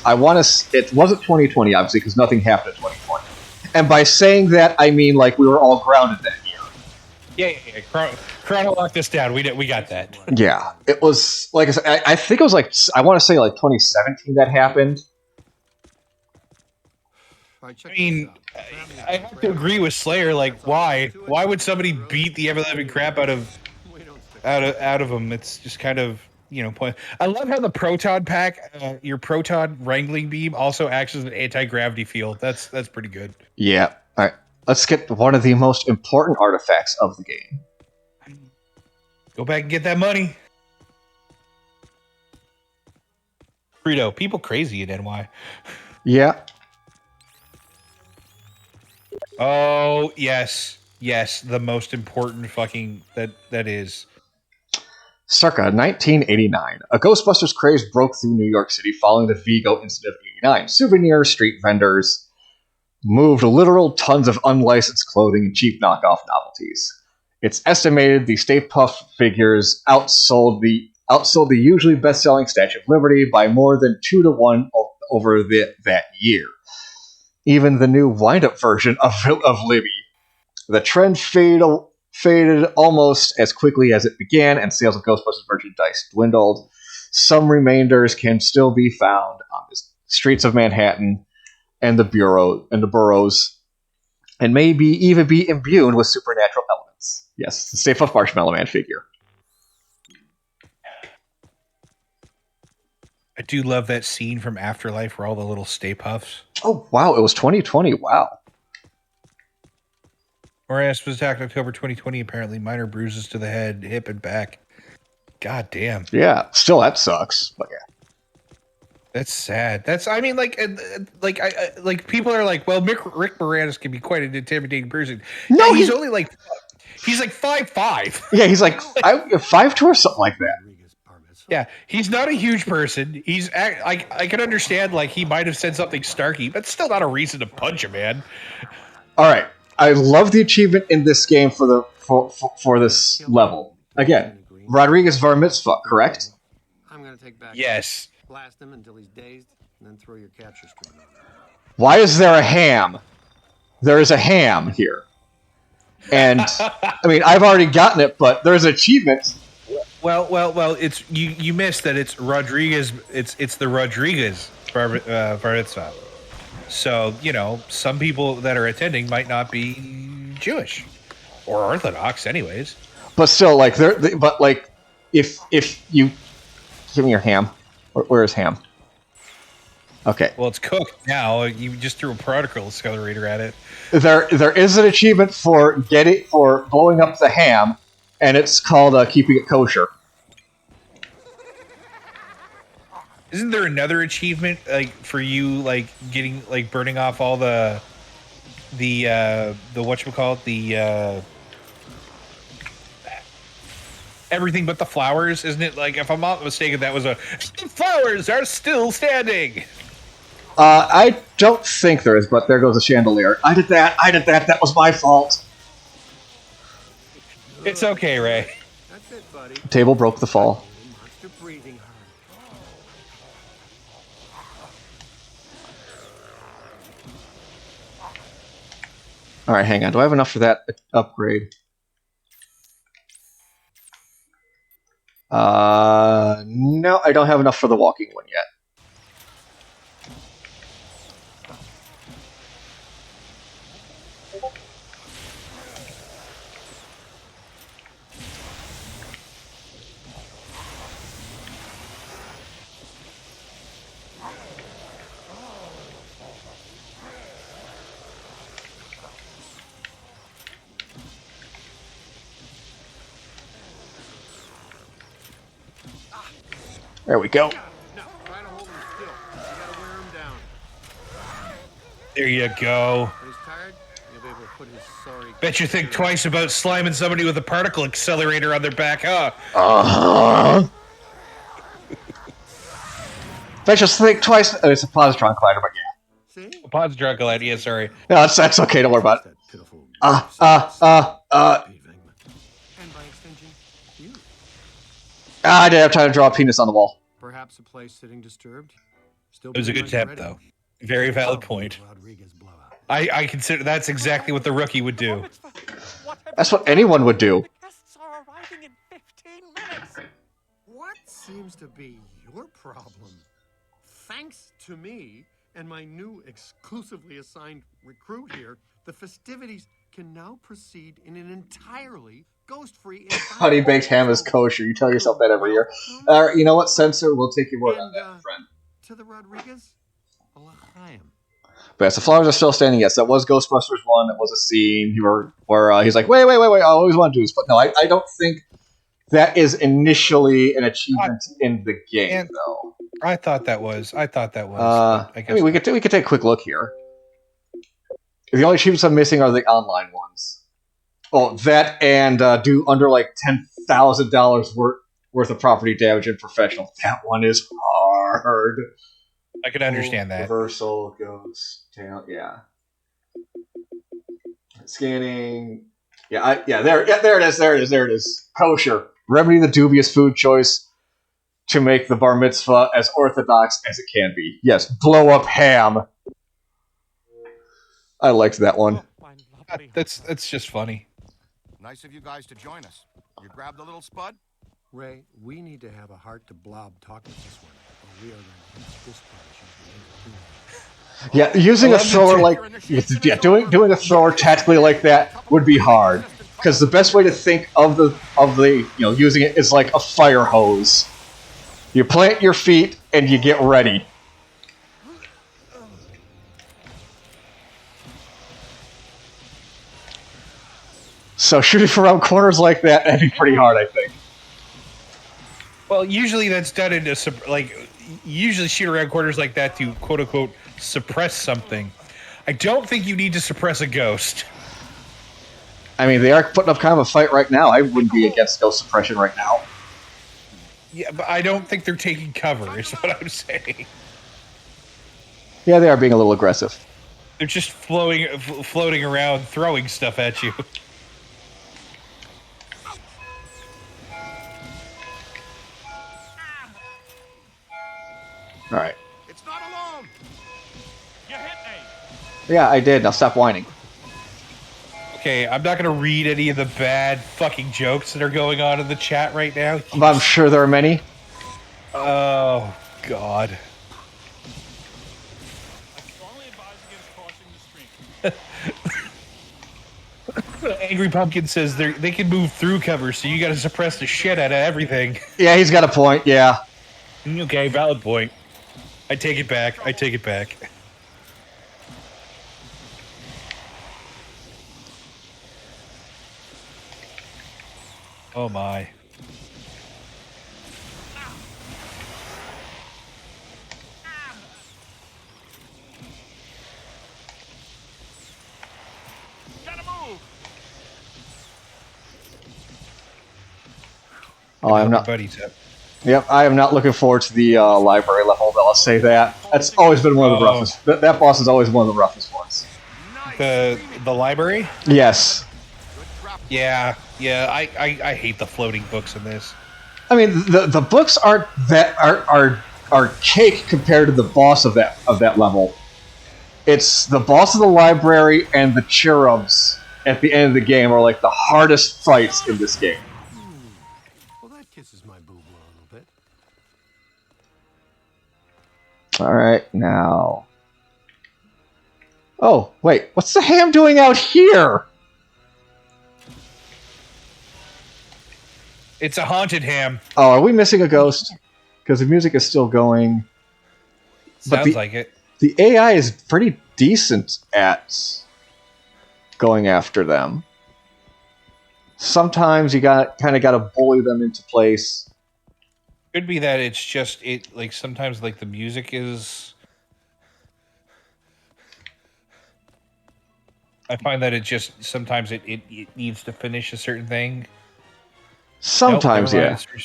S1: It wasn't 2020, obviously, because nothing happened in 2020. And by saying that, I mean like we were all grounded that year.
S2: Yeah. Chrono locked us down. We got that.
S1: Yeah, it was like I said. I think it was like I want to say like 2017 that happened.
S2: I mean, I have to agree with Slayer. Like, why? Why would somebody beat the ever living crap out of them? It's just kind of point. I love how the proton pack, your proton wrangling beam, also acts as an anti-gravity field. That's pretty good.
S1: Yeah. All right. Let's get one of the most important artifacts of the game.
S2: Go back and get that money. Frito, people crazy in NY.
S1: Yeah.
S2: Oh, yes. Yes, the most important fucking that is.
S1: Circa 1989, a Ghostbusters craze broke through New York City following the Vigo incident of 89. Souvenir street vendors moved literal tons of unlicensed clothing and cheap knockoff novelties. It's estimated the Stay Puft figures outsold the usually best-selling Statue of Liberty by more than 2-1 over that year. Even the new wind-up version of Libby. The trend faded almost as quickly as it began, and sales of Ghostbusters merchandise dwindled. Some remainders can still be found on the streets of Manhattan and the boroughs, and maybe even be imbued with supernatural elements. Yes, the Stay Puft Marshmallow Man figure.
S2: I do love that scene from Afterlife where all the little Stay Puffs.
S1: Oh, wow, it was 2020. Wow.
S2: Moranis was attacked October 2020, apparently. Minor bruises to the head, hip, and back. God damn.
S1: Yeah, still that sucks, but yeah.
S2: That's sad. I mean, like people are like, well, Rick Moranis can be quite an intimidating person.
S1: No,
S2: yeah, he's only like 5'5".
S1: Yeah, he's like 5'2" or something like that.
S2: Yeah, he's not a huge person. I can understand like he might have said something snarky, but still not a reason to punch a man.
S1: All right, I love the achievement in this game for this level. Again, Rodriguez Bar Mitzvah, correct?
S6: I'm gonna take back.
S2: Yes.
S6: Blast him until he's dazed, and then throw your capture string on him.
S1: Why is there a ham? There is a ham here. And, I mean, I've already gotten it, but there's achievements.
S2: Well, it's you missed that it's Rodriguez. It's the Rodriguez Bar Mitzvah. So, some people that are attending might not be Jewish or Orthodox anyways.
S1: But still, like, if you give me your ham. Where's ham? Okay.
S2: Well, it's cooked now. You just threw a particle accelerator at it.
S1: There is an achievement for blowing up the ham, and it's called keeping it kosher.
S2: Isn't there another achievement like for you, like getting like burning off all the whatchamacallit, the everything but the flowers? Isn't it like, if I'm not mistaken, that was the flowers are still standing?
S1: I don't think there is, but there goes a chandelier. I did that. That was my fault.
S2: It's okay, Ray.
S6: That's it, buddy.
S1: The table broke the fall.
S6: Monster breathing hard.
S1: All right, hang on. Do I have enough for that upgrade? No, I don't have enough for the walking one yet. There we go.
S6: No, try to hold him still. You gotta wear him down.
S2: There you go.
S6: When he's tired, you'll be able to put his sorry...
S2: Bet you think twice about sliming somebody with a particle accelerator on their back, huh?
S1: Bet you think twice. Oh, it's a positron collider, but yeah.
S6: See?
S2: Pause drug glad. Yeah, sorry.
S1: No, that's okay. Don't worry about it.
S6: That pitiful...
S1: And
S6: by extension, you.
S1: I didn't have time to draw a penis on the wall.
S6: Perhaps a place sitting disturbed. Still
S2: It was a good attempt, though. Very valid point.
S6: Rodriguez blowout.
S2: I consider that's exactly what the rookie would do.
S1: That's what anyone would do.
S7: The guests are arriving in 15 minutes.
S6: What seems to be your problem? Thanks to me and my new exclusively assigned recruit here, the festivities can now proceed in an entirely ghost-free environment.
S1: Honey baked ham is kosher. You tell yourself that every year. All right, you know what, Censor? We'll take your word on that, friend.
S6: To the Rodriguez, L'chaim.
S1: But yes, the flowers are still standing. Yes, that was Ghostbusters 1. That was a scene where he's like, wait, I always want to do this. But no, I don't think that is initially an achievement in the game, though.
S2: I thought that was. I
S1: mean, we could take a quick look here. The only achievements I'm missing are the online ones. Oh, that and do under like $10,000 worth of property damage in professional. That one is hard.
S2: I could understand that.
S1: Reversal, ghost, tail, yeah. Scanning. There it is. Kosher. Remedy the dubious food choice to make the bar mitzvah as orthodox as it can be. Yes, blow up ham. I liked that one.
S2: That's just funny.
S5: Nice of you guys to join us. You grabbed the little spud?
S6: Ray, we need to have a heart to blob talk with this one, or we are going to use this part.
S1: Yeah, using a thrower like doing a thrower tactically like that would be hard, because the best way to think of the using it is like a fire hose. You plant your feet and you get ready. So shooting from around corners like that'd be pretty hard, I think.
S2: Well, usually that's done in usually shoot around corners like that to quote unquote suppress something. I don't think you need to suppress a ghost.
S1: I mean, they are putting up kind of a fight right now. I wouldn't be against ghost suppression right now.
S2: Yeah, but I don't think they're taking cover, is what I'm saying.
S1: Yeah, they are being a little aggressive.
S2: They're just floating around, throwing stuff at you.
S1: All right.
S5: It's not alone.
S7: You hit me.
S1: Yeah, I did. Now stop whining.
S2: Okay, I'm not going to read any of the bad fucking jokes that are going on in the chat right now.
S1: But I'm sure there are many.
S2: Oh, God.
S7: I strongly advise against crossing the stream.
S2: Angry Pumpkin says they can move through cover, so you got to suppress the shit out of everything.
S1: Yeah, he's got a point, yeah.
S2: Okay, valid point. I take it back. Oh my.
S7: Gotta move.
S1: Oh, I'm not.
S2: Buddies up.
S1: Yep, I am not looking forward to the library level, but I'll say that. That's always been one of the roughest. That boss is always one of the roughest ones.
S2: The library?
S1: Yes.
S2: Yeah. Yeah, I hate the floating books in this.
S1: I mean, the books aren't that are cake compared to the boss of that level. It's the boss of the library and the cherubs at the end of the game are like the hardest fights in this game.
S6: Well, that kisses my boo-boo a little bit.
S1: All right, now. Oh, wait, what's the ham doing out here?
S2: It's a haunted ham.
S1: Oh, are we missing a ghost? Because the music is still going.
S2: Sounds like it.
S1: The AI is pretty decent at going after them. Sometimes you kind of got to bully them into place.
S2: Could be that it's just like sometimes like the music is. I find that it just sometimes it needs to finish a certain thing.
S1: Sometimes,
S2: nope,
S1: yeah.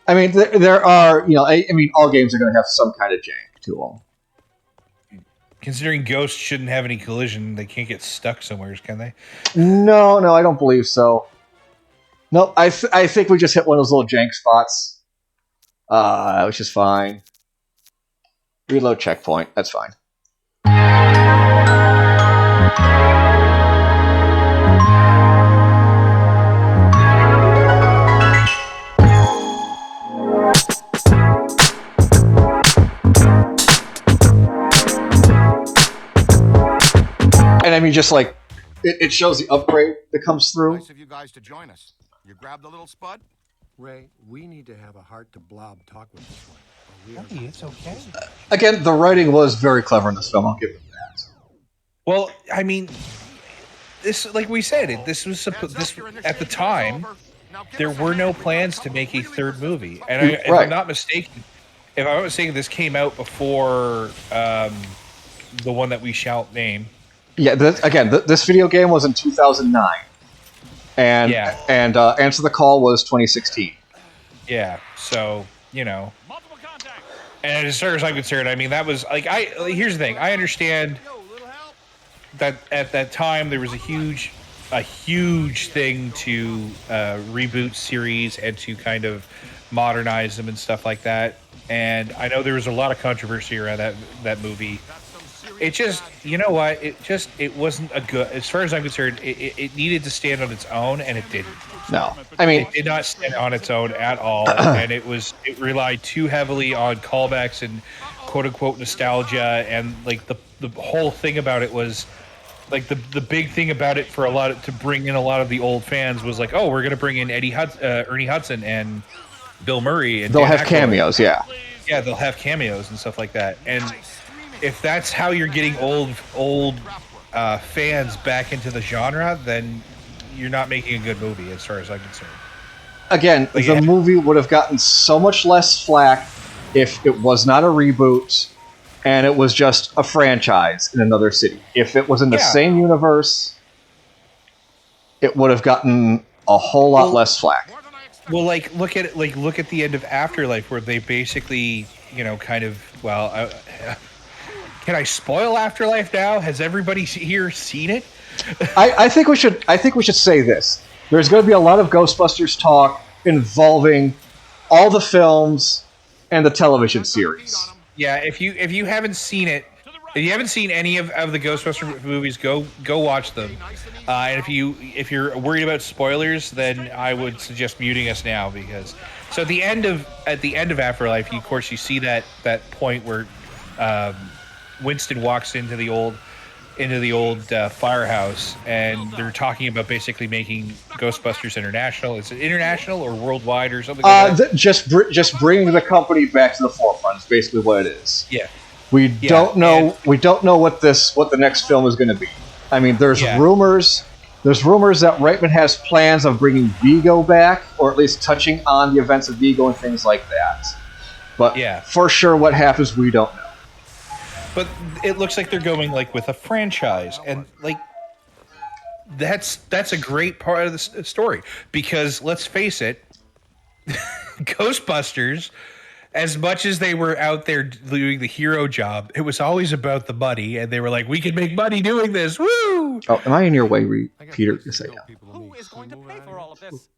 S1: I mean, there are, I mean, all games are going to have some kind of jank to them.
S2: Considering ghosts shouldn't have any collision, they can't get stuck somewhere, can they?
S1: No, I don't believe so. No, I think we just hit one of those little jank spots, which is fine. Reload checkpoint, that's fine. And I mean, just like, it shows the upgrade that comes through.
S5: Nice of you guys to join us. You grab the little spud?
S6: Ray, we need to have a heart-to-blob talk with this one.
S2: Hey, it's okay.
S1: Again, the writing was very clever in this film, I'll give them that.
S2: Well, I mean, this, like we said, this was this at the time. There were no plans to make a third movie, and if I'm not mistaken, this came out before the one that we shall name.
S1: Yeah, this video game was in 2009, and Answer the Call was 2016.
S2: Yeah, so and as far as I'm concerned, I mean that was like here's the thing. I understand that at that time there was a huge thing to reboot series and to kind of modernize them and stuff like that. And I know there was a lot of controversy around that movie. It just, it wasn't a good, as far as I'm concerned, it needed to stand on its own, and it didn't.
S1: No. I mean,
S2: it did not stand on its own at all, and it relied too heavily on callbacks and quote unquote nostalgia, and like the whole thing about it was, like the big thing about it for to bring in a lot of the old fans was like, oh, we're going to bring in Ernie Hudson and Bill Murray, and
S1: they'll have cameos, yeah.
S2: Yeah, they'll have cameos and stuff like that, and if that's how you're getting old fans back into the genre, then you're not making a good movie, as far as I'm concerned.
S1: Again, the movie would have gotten so much less flack if it was not a reboot and it was just a franchise in another city. If it was in the same universe, it would have gotten a whole lot less flack.
S2: Well, look at the end of Afterlife, where they basically, kind of, can I spoil Afterlife now? Has everybody here seen it?
S1: I think we should say this. There's going to be a lot of Ghostbusters talk involving all the films and the television series.
S2: Yeah, if you haven't seen it, if you haven't seen any of the Ghostbusters movies, go watch them. And if you're worried about spoilers, then I would suggest muting us now, because at the end of Afterlife, of course you see that point where Winston walks into the old firehouse, and they're talking about basically making Ghostbusters international. Is it international or worldwide or something like that?
S1: Just bringing the company back to the forefront is basically what it is.
S2: Yeah.
S1: We don't know what the next film is going to be. I mean, there's rumors that Reitman has plans of bringing Vigo back, or at least touching on the events of Vigo and things like that. But for sure, what happens, we don't know.
S2: But it looks like they're going with a franchise, and that's a great part of the story, because let's face it, Ghostbusters as much as they were out there doing the hero job, it was always about the money, and they were like, "We can make money doing this." Woo!
S1: Oh, am I in your way, Peter? Yes, I am.
S7: Who is going to pay for all of this?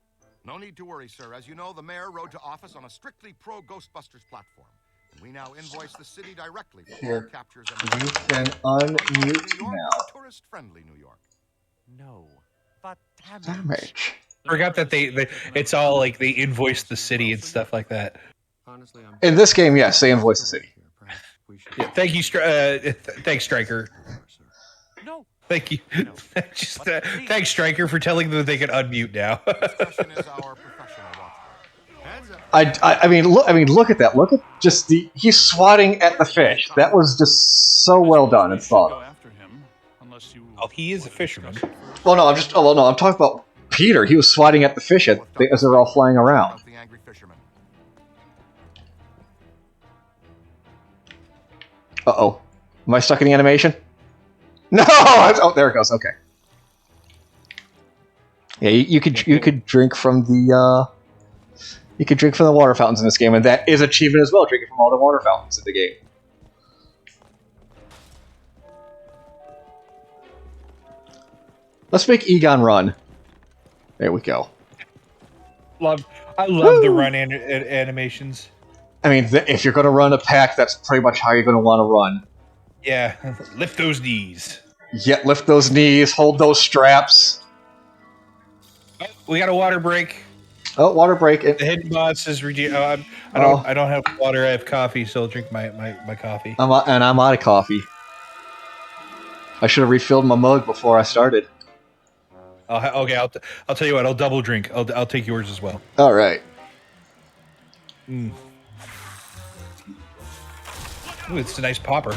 S5: No need to worry, sir. As you know, the mayor rode to office on a strictly pro-Ghostbusters platform. And we now invoice the city directly for all
S1: Here.
S5: captures
S1: You
S5: and
S1: can unmute now.
S5: Tourist-friendly New York.
S7: No, but
S1: Damage.
S2: Forgot that they it's all like they invoice the city and stuff like that.
S6: Honestly, I'm
S1: In this game, yes, they invoice the city.
S2: Yeah, thank you, thanks, Stryker.
S7: No.
S2: Thank you. Just thanks, Stryker, for telling them they can unmute now.
S5: Discussion is our professional watchdog.
S1: I mean, look at that. Look at just he's swatting at the fish. That was just so well done and thought of.
S2: Oh, he is a fisherman.
S1: Well, no, I'm talking about Peter. He was swatting at the fish as they're all flying around.
S5: The angry fisherman.
S1: Uh-oh. Am I stuck in the animation? No! Oh, there it goes. Okay. Yeah, you could drink from the water fountains in this game, and that is achievement as well. Drinking from all the water fountains in the game. Let's make Egon run. There we go.
S2: I love the run animations.
S1: I mean, if you're going to run a pack, that's pretty much how you're going to want to run.
S2: Yeah, lift those knees.
S1: Yeah, lift those knees, hold those straps.
S2: Oh, we got a water break.
S1: Oh, water break.
S2: The hidden boss is I don't have water. I have coffee, so I'll drink my coffee.
S1: I'm out of coffee. I should have refilled my mug before I started.
S2: Okay, I'll tell you what. I'll double drink. I'll take yours as well.
S1: All right.
S2: Ooh, it's a nice popper.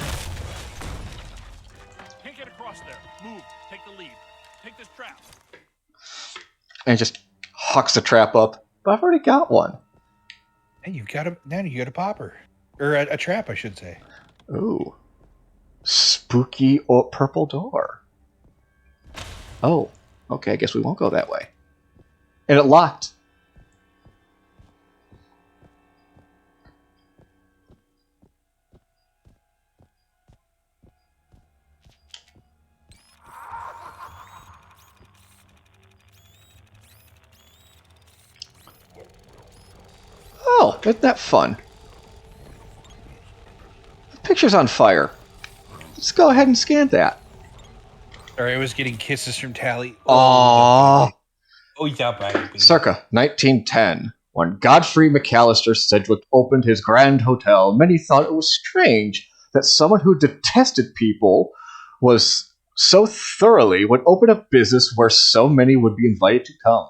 S8: Can't get across there. Move. Take the lead. Take this trap.
S1: And just hucks the trap up. But I've already got one.
S2: And you got a popper, or a trap, I should say.
S1: Ooh, spooky purple door. Oh, okay. I guess we won't go that way. And it locked. Oh, isn't that fun? The picture's on fire. Let's go ahead and scan that.
S2: Sorry, I was getting kisses from Tally.
S1: Aww.
S2: Oh, yeah, baby.
S1: Circa 1910, when Godfrey McAllister Sedgwick opened his grand hotel, many thought it was strange that someone who detested people was so thoroughly would open a business where so many would be invited to come.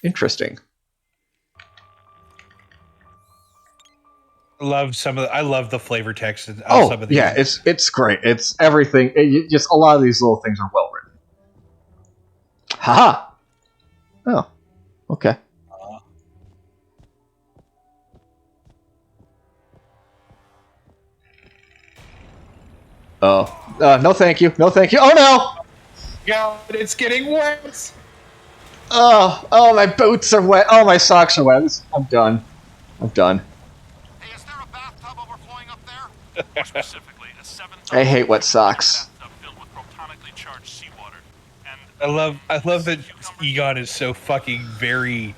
S1: Interesting.
S2: I love the flavor text. Some of these.
S1: Yeah, it's great. It's everything. Just a lot of these little things are well written. Haha. Oh, okay. No, thank you. No, thank you. Oh no!
S2: God, it's getting worse.
S1: Oh, my boots are wet. Oh, my socks are wet. I'm done.
S5: Hey, is there a bathtub overflowing up there?
S8: More specifically, a 7,000
S1: I hate wet socks.
S8: bathtub filled with protonically charged seawater. And
S2: I love that Egon is so fucking very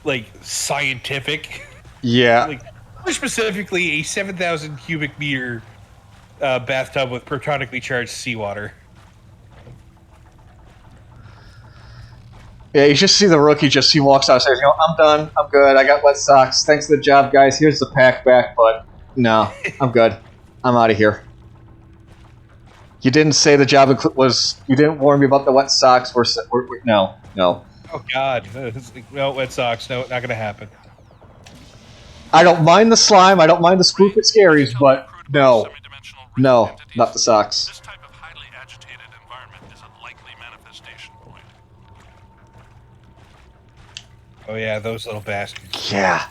S2: like scientific.
S1: Yeah.
S2: Like, more specifically, a 7,000 cubic meter bathtub with protonically charged seawater.
S1: Yeah, you just see the rookie. He walks out and says, "I'm done. I'm good. I got wet socks. Thanks for the job, guys. Here's the pack back, but no, I'm good. I'm out of here." You didn't say the job was. You didn't warn me about the wet socks. No.
S2: Oh God, no wet socks. No, not gonna happen.
S1: I don't mind the slime. I don't mind the spook and scaries, but no, not the socks.
S8: this type of highly agitated environment is a likely manifestation point.
S2: Oh yeah, those little bastards.
S1: Yeah.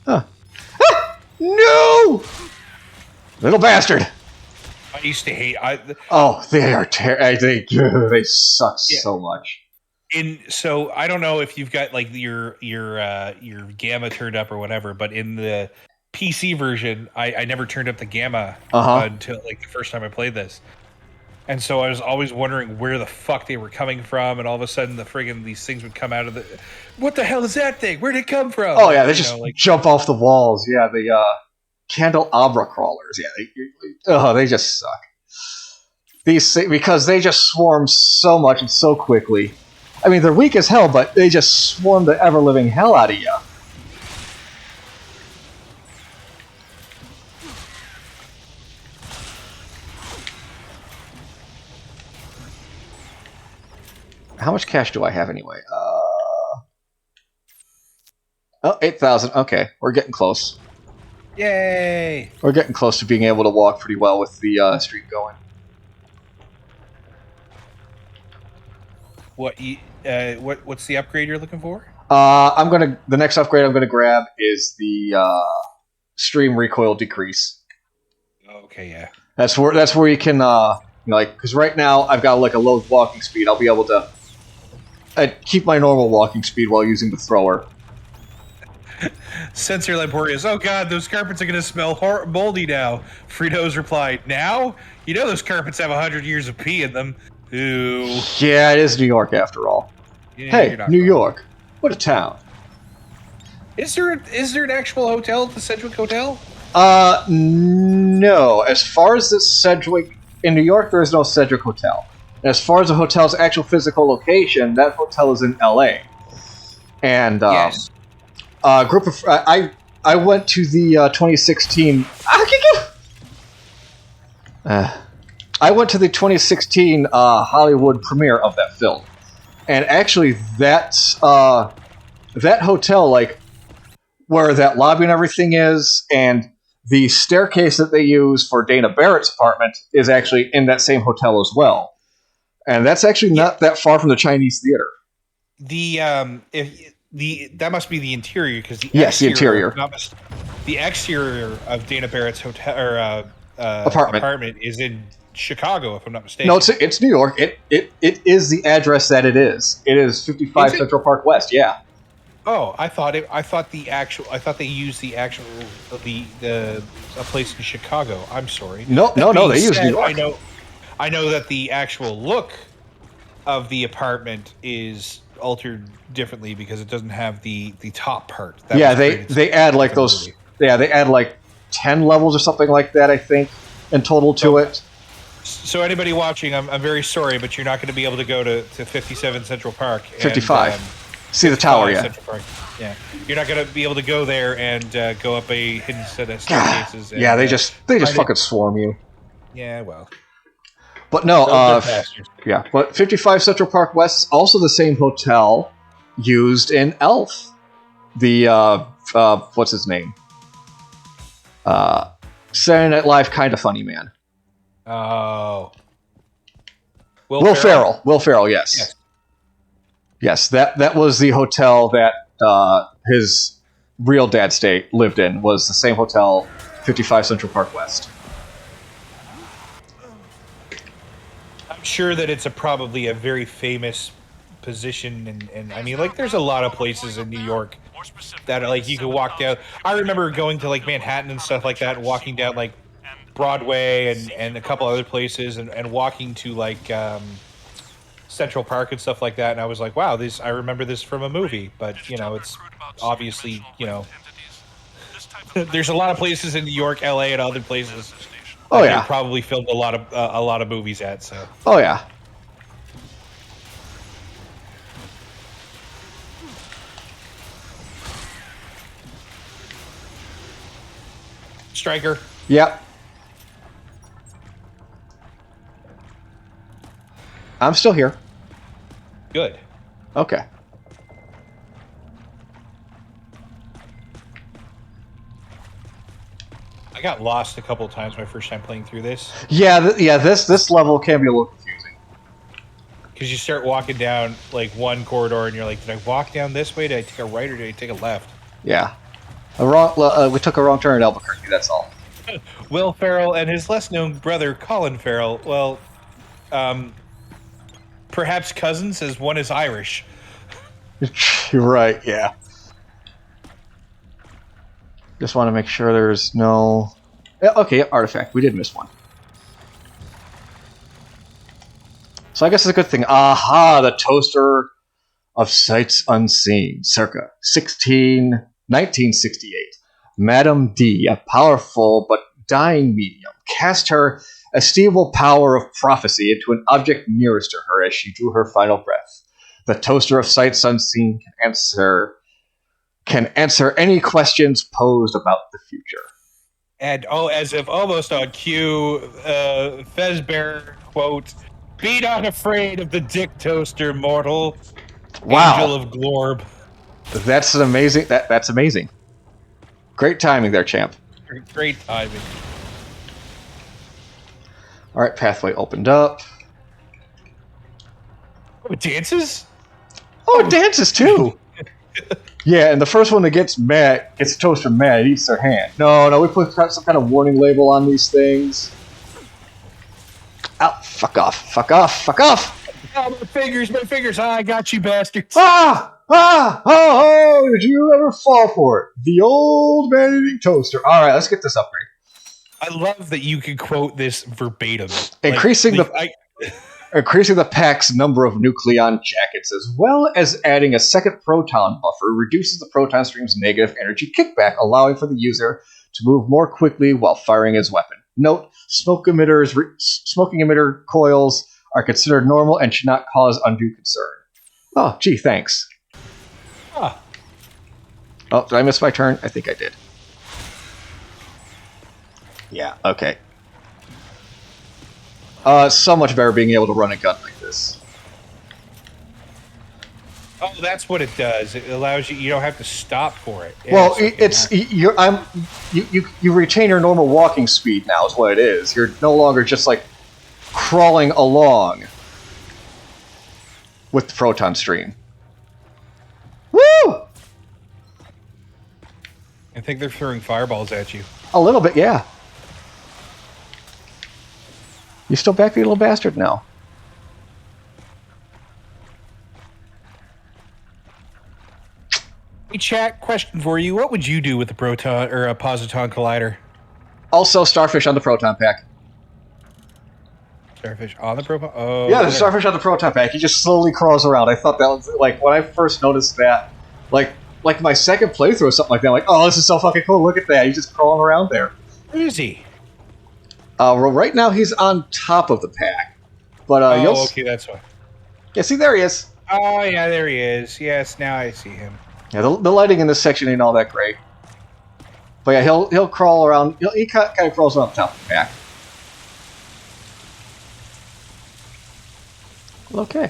S1: Huh. Ah! No! Little bastard.
S2: I used to hate.
S1: Oh, they are terrible. They suck so much.
S2: So I don't know if you've got like your gamma turned up or whatever, but in the PC version, I never turned up the gamma until like the first time I played this. And so I was always wondering where the fuck they were coming from, and all of a sudden these things would come out of the. What the hell is that thing? Where'd it come from?
S1: Oh yeah, they just jump off the walls. Yeah, the candelabra crawlers. Yeah, they just suck. Because they just swarm so much and so quickly. I mean, they're weak as hell, but they just swarm the ever-living hell out of you. How much cash do I have anyway? 8,000. Okay, we're getting close.
S2: Yay!
S1: We're getting close to being able to walk pretty well with the streak going.
S2: What's the upgrade you're looking for?
S1: The next upgrade I'm gonna grab is the stream recoil decrease.
S2: Okay, yeah.
S1: That's where you can because right now I've got like a low walking speed. I'll be able to keep my normal walking speed while using the thrower.
S2: Sensor Laborious. Oh god, those carpets are gonna smell moldy now. Frito's replied, "Now? You know those carpets have 100 years of pee in them." Ooh.
S1: Yeah, it is New York after all.
S2: Yeah,
S1: hey, New York. What a town.
S2: Is there an actual hotel at the Sedgwick Hotel?
S1: No. As far as the Sedgwick... In New York, there is no Sedgwick Hotel. And as far as the hotel's actual physical location, that hotel is in L.A. And,
S2: yes.
S1: Group of... I went to the 2016... I went to the 2016 Hollywood premiere of that film. And actually, that hotel, like, where that lobby and everything is, and the staircase that they use for Dana Barrett's apartment is actually in that same hotel as well. And that's actually not that far from the Chinese theater.
S2: That must be the interior, because the
S1: interior.
S2: The exterior of Dana Barrett's hotel or apartment is in Chicago, if I'm not mistaken.
S1: No, it's New York. It is the address that it is. It is 55 Central Park West. Yeah.
S2: Oh, I thought they used the place in Chicago. I'm sorry.
S1: No, they use New York.
S2: I know that the actual look of the apartment is altered differently because it doesn't have the top part.
S1: They add like those. Yeah, they add like 10 levels or something like that, I think, in total to it.
S2: So anybody watching, I'm very sorry, but you're not going to be able to go to 57 Central Park.
S1: 55. See the tower, yeah.
S2: Central Park. Yeah, you're not going to be able to go there and go up a hidden set of staircases.
S1: Yeah, they just fucking swarm you.
S2: Yeah, well.
S1: But no, but 55 Central Park West is also the same hotel used in Elf. The what's his name? Saturday Night Live Kinda Funny Man.
S2: Oh.
S1: Will Ferrell. Will Ferrell, yes. Yes, that was the hotel that his real dad lived in, was the same hotel, 55 Central Park West.
S2: I'm sure that it's probably a very famous position, and I mean, like, there's a lot of places in New York that like you could walk down. I remember going to like Manhattan and stuff like that, and walking down like Broadway and a couple other places, and walking to like Central Park and stuff like that, and I was like, wow, I remember this from a movie. But it's obviously there's a lot of places in New York, LA, and other places.
S1: Oh yeah,
S2: they probably filmed a lot of movies at. So.
S1: Oh yeah.
S2: Striker.
S1: Yep. I'm still here.
S2: Good.
S1: Okay.
S2: I got lost a couple of times my first time playing through this.
S1: Yeah, this level can be a little confusing.
S2: Because you start walking down like one corridor and you're like, did I walk down this way? Did I take a right or did I take a left?
S1: Yeah. We took a wrong turn at Albuquerque, that's all.
S2: Will Ferrell and his less-known brother, Colin Farrell, perhaps cousins, as one is Irish.
S1: You're right, yeah. Just want to make sure there's no... Okay, artifact. We did miss one. So I guess it's a good thing. Aha, the toaster of sights unseen, circa 1968. Madame D, a powerful but dying medium, cast her estimable power of prophecy into an object nearest to her as she drew her final breath. The toaster of sights unseen can answer any questions posed about the future.
S2: And as if almost on cue, Fezbear quote, "Be not afraid of the dick toaster, mortal.
S1: Wow.
S2: Angel of Glorb."
S1: That's an amazing. That's amazing. Great timing there, champ.
S2: Great timing.
S1: All right, pathway opened up.
S2: Oh, it dances?
S1: Oh, it dances too. Yeah, and the first one that gets the toaster mad, it eats their hand. No, we put some kind of warning label on these things. Ow, fuck off.
S2: Oh, my fingers. I got you, bastards.
S1: Oh, did you ever fall for it? The old man-eating toaster. All right, let's get this upgrade.
S2: I love that you can quote this verbatim.
S1: Increasing the pack's number of nucleon jackets, as well as adding a second proton buffer, reduces the proton stream's negative energy kickback, allowing for the user to move more quickly while firing his weapon. Note, smoking emitter coils are considered normal and should not cause undue concern. Oh, gee, thanks.
S2: Ah.
S1: Oh, did I miss my turn? I think I did. Yeah, okay. So much better being able to run a gun like this.
S2: Oh, that's what it does. It allows you. You don't have to stop for it.
S1: Well, you retain your normal walking speed now. Is what it is. You're no longer just like crawling along with the proton stream. Woo!
S2: I think they're throwing fireballs at you.
S1: A little bit, yeah. You still back, you little bastard? No.
S2: Hey, chat, question for you. What would you do with a proton or a positon collider?
S1: Also, starfish on the proton pack.
S2: Starfish on the proton? Oh,
S1: yeah, there's starfish on the proton pack. He just slowly crawls around. I thought that was, like, when I first noticed that, like my second playthrough or something like that, I'm like, oh, this is so fucking cool. Look at that. He's just crawling around there.
S2: Where is he?
S1: Well, right now he's on top of the pack. But,
S2: okay, that's why.
S1: Yeah, see, there he is.
S2: Oh, yeah, there he is. Yes, now I see him.
S1: Yeah, the lighting in this section ain't all that great. But yeah, he'll crawl around. He kind of crawls around the top of the pack. Okay.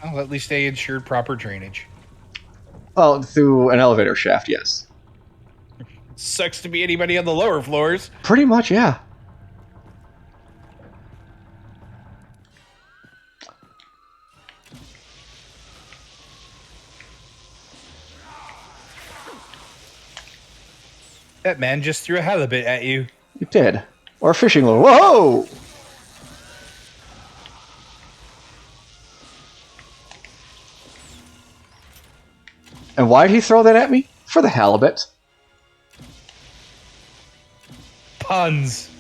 S2: Well, at least they ensured proper drainage.
S1: Well, through an elevator shaft, yes.
S2: Sucks to be anybody on the lower floors.
S1: Pretty much, yeah.
S2: That man just threw a halibut at you.
S1: You did. Or a fishing lure. Whoa! And why did he throw that at me? For the halibut.
S2: Puns.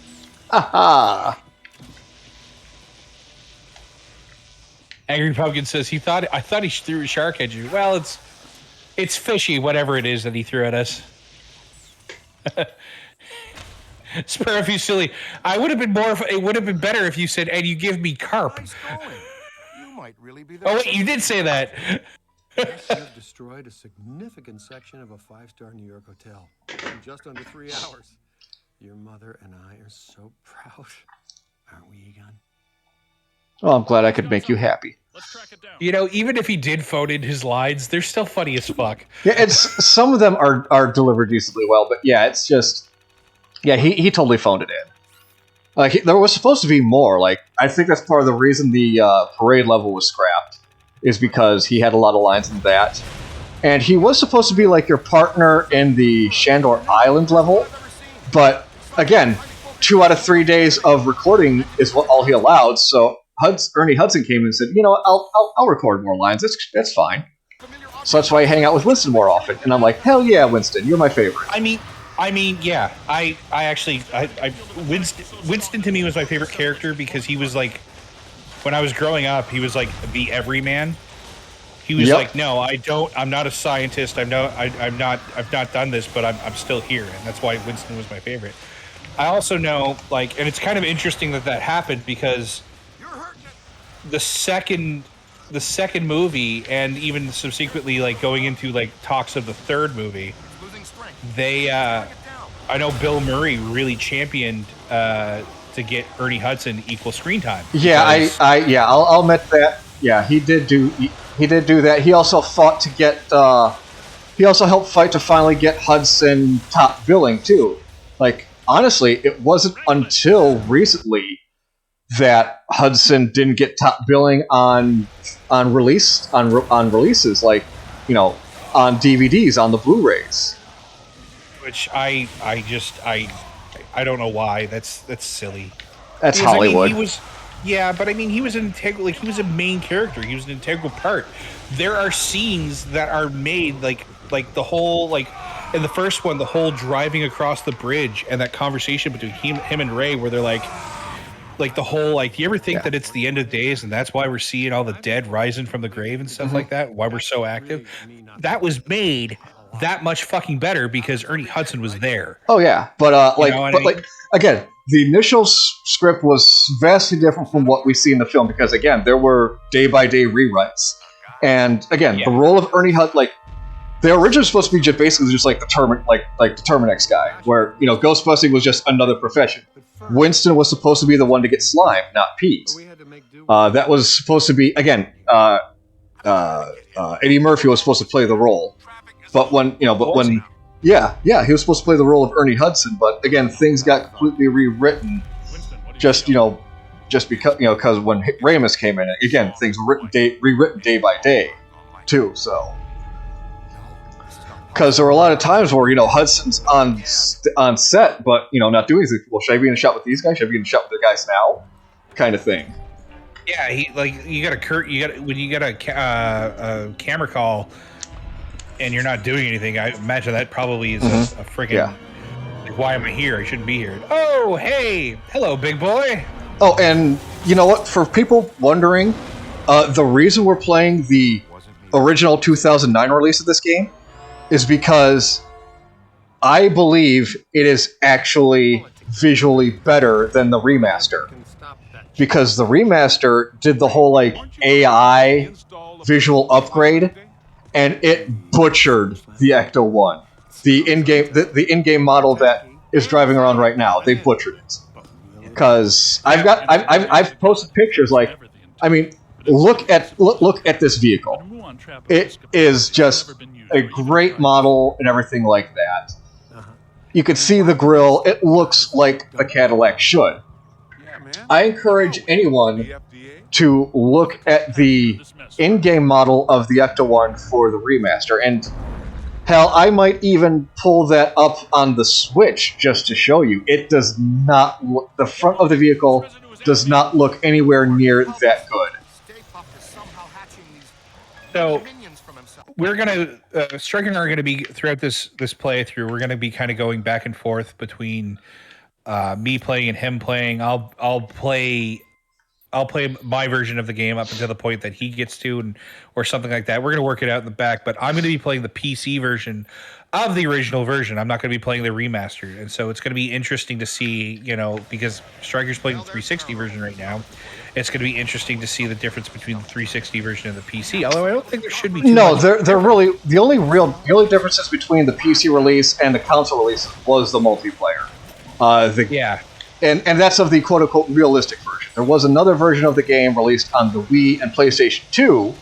S1: Aha!
S2: Angry Pumpkin says I thought he threw a shark at you. Well, it's fishy, whatever it is that he threw at us. Spur, if you silly, it would have been better if you said, "And you give me carp."
S3: Nice going. You might really be the
S2: Oh wait, you did say that.
S6: Yes, you've destroyed a significant section of a 5-star New York hotel in just under 3 hours. Your mother and I are so proud, aren't we, Egon?
S1: Well, I'm glad I could make you happy.
S8: Let's track it down.
S2: You know, even if he did phone in his lines, they're still funny as fuck.
S1: Yeah, some of them are delivered decently well, but yeah, it's just he totally phoned it in. Like there was supposed to be more. Like I think that's part of the reason the parade level was scrapped is because he had a lot of lines in that, and he was supposed to be like your partner in the Shandor Island level, but again, 2 out of 3 days of recording is all he allowed. So Ernie Hudson came in and said, I'll record more lines. That's fine. So that's why I hang out with Winston more often. And I'm like, hell yeah, Winston, you're my favorite.
S2: I mean, yeah. I actually, Winston to me was my favorite character because he was like, when I was growing up, he was like the everyman. He was like, no, I'm not a scientist. I've not done this, but I'm still here, and that's why Winston was my favorite. I also know, like, and it's kind of interesting that happened because the second movie, and even subsequently, like going into like talks of the third movie, they, I know Bill Murray really championed to get Ernie Hudson equal screen time.
S1: Yeah, I'll admit that. Yeah, he did do that. He also fought to get. He also helped fight to finally get Hudson top billing too. Like honestly, it wasn't until recently that Hudson didn't get top billing on releases, like on DVDs, on the Blu-rays.
S2: Which I don't know why. That's silly.
S1: That's Hollywood.
S2: I mean, but I mean, he was an integral. Like, he was a main character. He was an integral part. There are scenes that are made like the whole, like in the first one, the whole driving across the bridge and that conversation between him and Ray, where they're like the whole, like, do you ever think that it's the end of days and that's why we're seeing all the dead rising from the grave and stuff like that? Why we're so active? That was made that much fucking better because Ernie Hudson was there.
S1: Oh yeah, but like again, the initial script was vastly different from what we see in the film because again, there were day-by-day rewrites, and again, the role of Ernie Hudson, like the original was supposed to be basically just like the Terminex guy, where Ghostbusting was just another profession. Winston was supposed to be the one to get slime, not Pete. That was supposed to be Eddie Murphy was supposed to play the role. But when he was supposed to play the role of Ernie Hudson, but again, things got completely rewritten. Just because when Ramis came in, again, things were rewritten day by day, too. So, because there were a lot of times where Hudson's on set, but not doing anything. Well, should I be in a shot with these guys? Should I be in a shot with the guys now? Kind of thing.
S2: Yeah, when you got a camera call. And you're not doing anything, I imagine that probably is a freaking... Like, why am I here? I shouldn't be here. Oh, hey! Hello, big boy!
S1: Oh, and you know what? For people wondering, the reason we're playing the original 2009 release of this game is because I believe it is actually visually better than the remaster. Because the remaster did the whole, like, AI visual upgrade, and it butchered the Ecto-1. The in-game model that is driving around right now, they butchered it. Because I've posted pictures like, I mean, look at this vehicle. It is just a great model and everything like that. You can see the grille. It looks like a Cadillac should. I encourage anyone to look at the in-game model of the Ecto-1 for the remaster, and hell, I might even pull that up on the Switch just to show you. It does not look, the front of the vehicle does not look anywhere near that good.
S2: So we're gonna Striker and I are gonna be throughout this playthrough. We're gonna be kind of going back and forth between me playing and him playing. I'll play my version of the game up until the point that he gets to, or something like that. We're going to work it out in the back, but I'm going to be playing the PC version of the original version. I'm not going to be playing the remastered. And so it's going to be interesting to see, because Striker's playing the 360 version right now. It's going to be interesting to see the difference between the 360 version and the PC. Although I don't think there should be too much.
S1: They're really the only differences between the PC release and the console release was the multiplayer. And that's of the quote-unquote realistic version. There was another version of the game released on the Wii and PlayStation 2,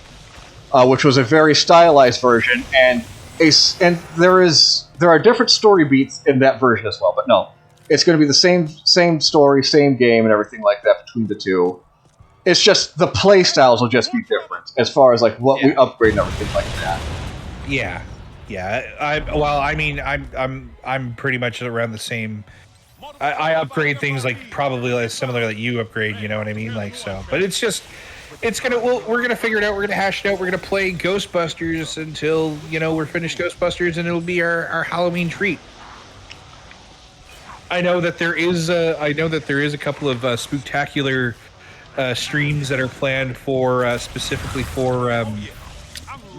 S1: which was a very stylized version, and there are different story beats in that version as well. But no, it's going to be the same story, same game, and everything like that between the two. It's just the play styles will just be different as far as like what we upgrade and everything like that.
S2: Yeah. I'm pretty much around the same I upgrade things like probably like similar that you upgrade. You know what I mean? Like so, but it's just. We're gonna figure it out. We're gonna hash it out. We're gonna play Ghostbusters until we're finished Ghostbusters, and it'll be our Halloween treat. I know that there is a couple of spooktacular streams that are planned for specifically for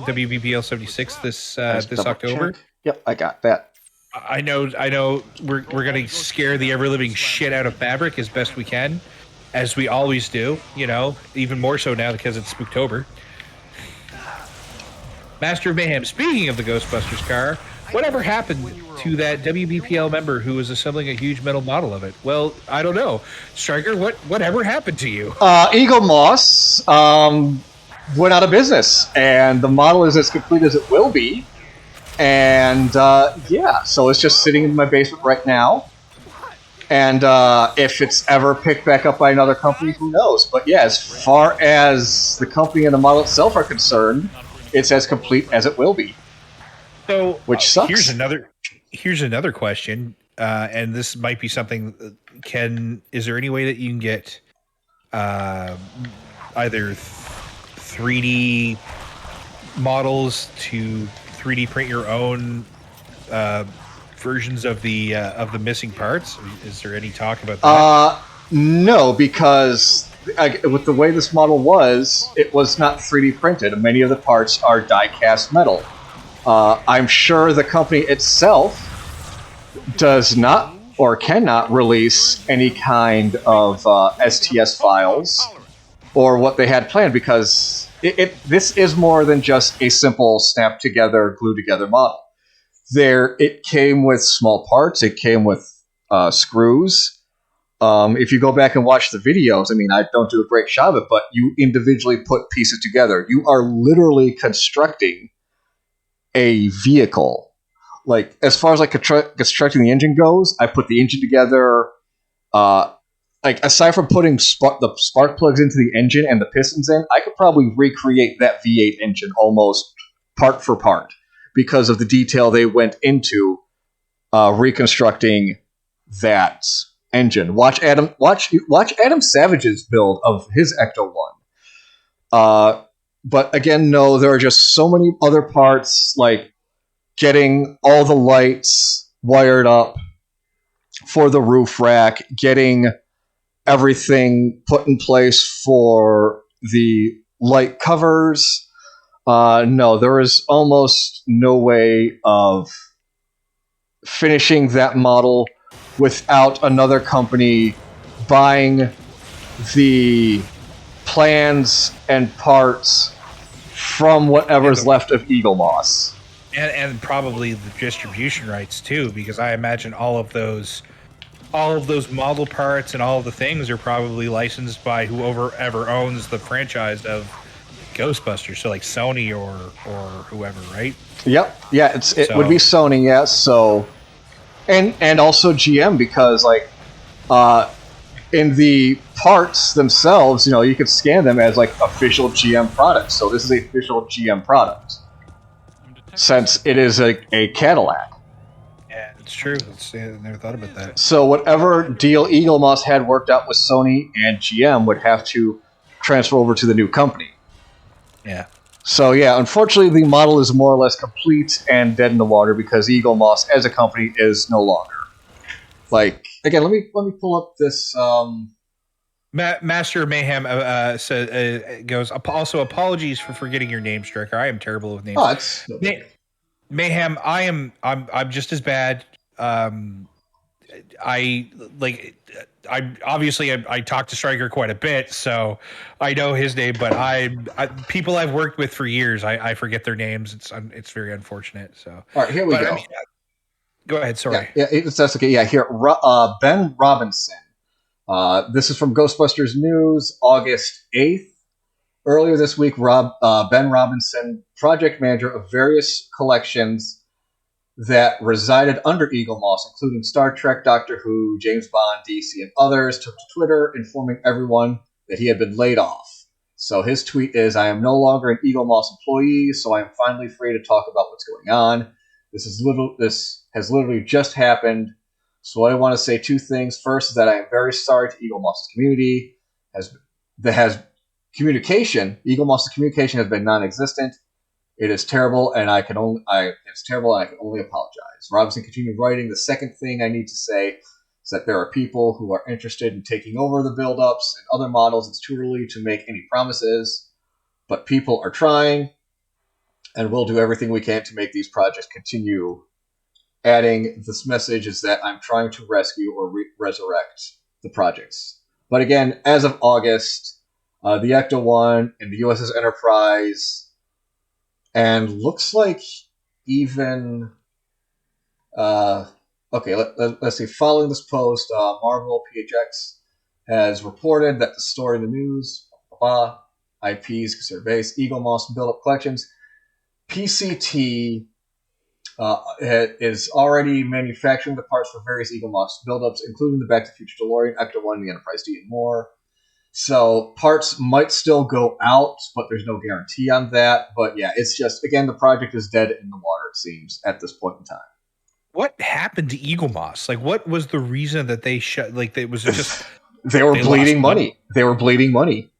S2: WBPL 76 this October.
S1: Check. Yep, I got that.
S2: I know. We're gonna scare the ever living shit out of Fabric as best we can, as we always do. Even more so now because it's Spooktober. Master of Mayhem. Speaking of the Ghostbusters car, whatever happened to that WBPL member who was assembling a huge metal model of it? Well, I don't know. Striker, whatever happened to you?
S1: Eagle Moss went out of business, and the model is as complete as it will be. And so it's just sitting in my basement right now. And if it's ever picked back up by another company, who knows? But yeah, as far as the company and the model itself are concerned, it's as complete as it will be.
S2: So,
S1: which sucks.
S2: Here's another question, and this might be something. Is there any way that you can get either 3D models to 3D print your own versions of the missing parts? Is there any talk about that?
S1: No, because with the way this model was, it was not 3D printed. Many of the parts are die-cast metal. I'm sure the company itself does not or cannot release any kind of STS files or what they had planned, because this is more than just a simple snap-together, glue-together model. It came with small parts. It came with screws. If you go back and watch the videos, I don't do a great job of it, but you individually put pieces together. You are literally constructing a vehicle. Like, as far as constructing the engine goes, I put the engine together. Aside from putting the spark plugs into the engine and the pistons in, I could probably recreate that V8 engine almost part for part because of the detail they went into reconstructing that engine. Watch Adam Savage's build of his Ecto 1. But again, no, there are just so many other parts, like getting all the lights wired up for the roof rack, getting everything put in place for the light covers. No, there is almost no way of finishing that model without another company buying the plans and parts from whatever's left of Eagle Moss.
S2: And probably the distribution rights too, because I imagine all of those model parts and all of the things are probably licensed by whoever ever owns the franchise of Ghostbusters, so like Sony or whoever, right?
S1: Yep. Yeah, it would be Sony, yes. Yeah, so and also GM, because in the parts themselves, you could scan them as like official GM products. So this is a official GM product, since it is a Cadillac.
S2: Yeah, it's true. I never thought about that.
S1: So whatever deal Eagle Moss had worked out with Sony and GM would have to transfer over to the new company.
S2: Yeah.
S1: So yeah, unfortunately, the model is more or less complete and dead in the water because Eagle Moss as a company is no longer. Like, again, let me pull up this.
S2: Master of Mayhem goes. Also, apologies for forgetting your name, Striker. I am terrible with names.
S1: Oh, it's
S2: Mayhem. I'm just as bad. I talk to Striker quite a bit, so I know his name. But people I've worked with for years, I forget their names. It's very unfortunate. So
S1: all right, here we go.
S2: Go ahead. Sorry.
S1: Yeah, that's okay. Yeah, here, Ben Robinson. This is from Ghostbusters News, August 8th. Earlier this week, Ben Robinson, project manager of various collections that resided under Eagle Moss, including Star Trek, Doctor Who, James Bond, DC, and others, took to Twitter informing everyone that he had been laid off. So his tweet is, "I am no longer an Eagle Moss employee, so I am finally free to talk about what's going on. This has literally just happened, So what I want to say, two things. First is that I am very sorry to Eagle Moss's community. Has communication. Eagle Moss's communication has been non-existent. It is terrible, and I can only apologize. Robinson continued writing. The second thing I need to say is that there are people who are interested in taking over the build-ups and other models. It's too early to make any promises, but people are trying, and we'll do everything we can to make these projects continue. Adding this message is that I'm trying to rescue or resurrect the projects. But again, as of August, the Ecto-1 and the USS Enterprise, and looks like even... let's see. Following this post, Marvel PHX has reported that the story in the news, IPs, consider base, Eagle Moss build-up collections, PCT is already manufacturing the parts for various Eagle Moss build-ups, including the Back to the Future DeLorean, Ecto-1, the Enterprise D, and more. So parts might still go out, but there's no guarantee on that. But yeah, it's just, again, the project is dead in the water, it seems, at this point in time.
S2: What happened to Eagle Moss? Like, what was the reason that they shut? Like, it was just
S1: they were bleeding money. They were bleeding money,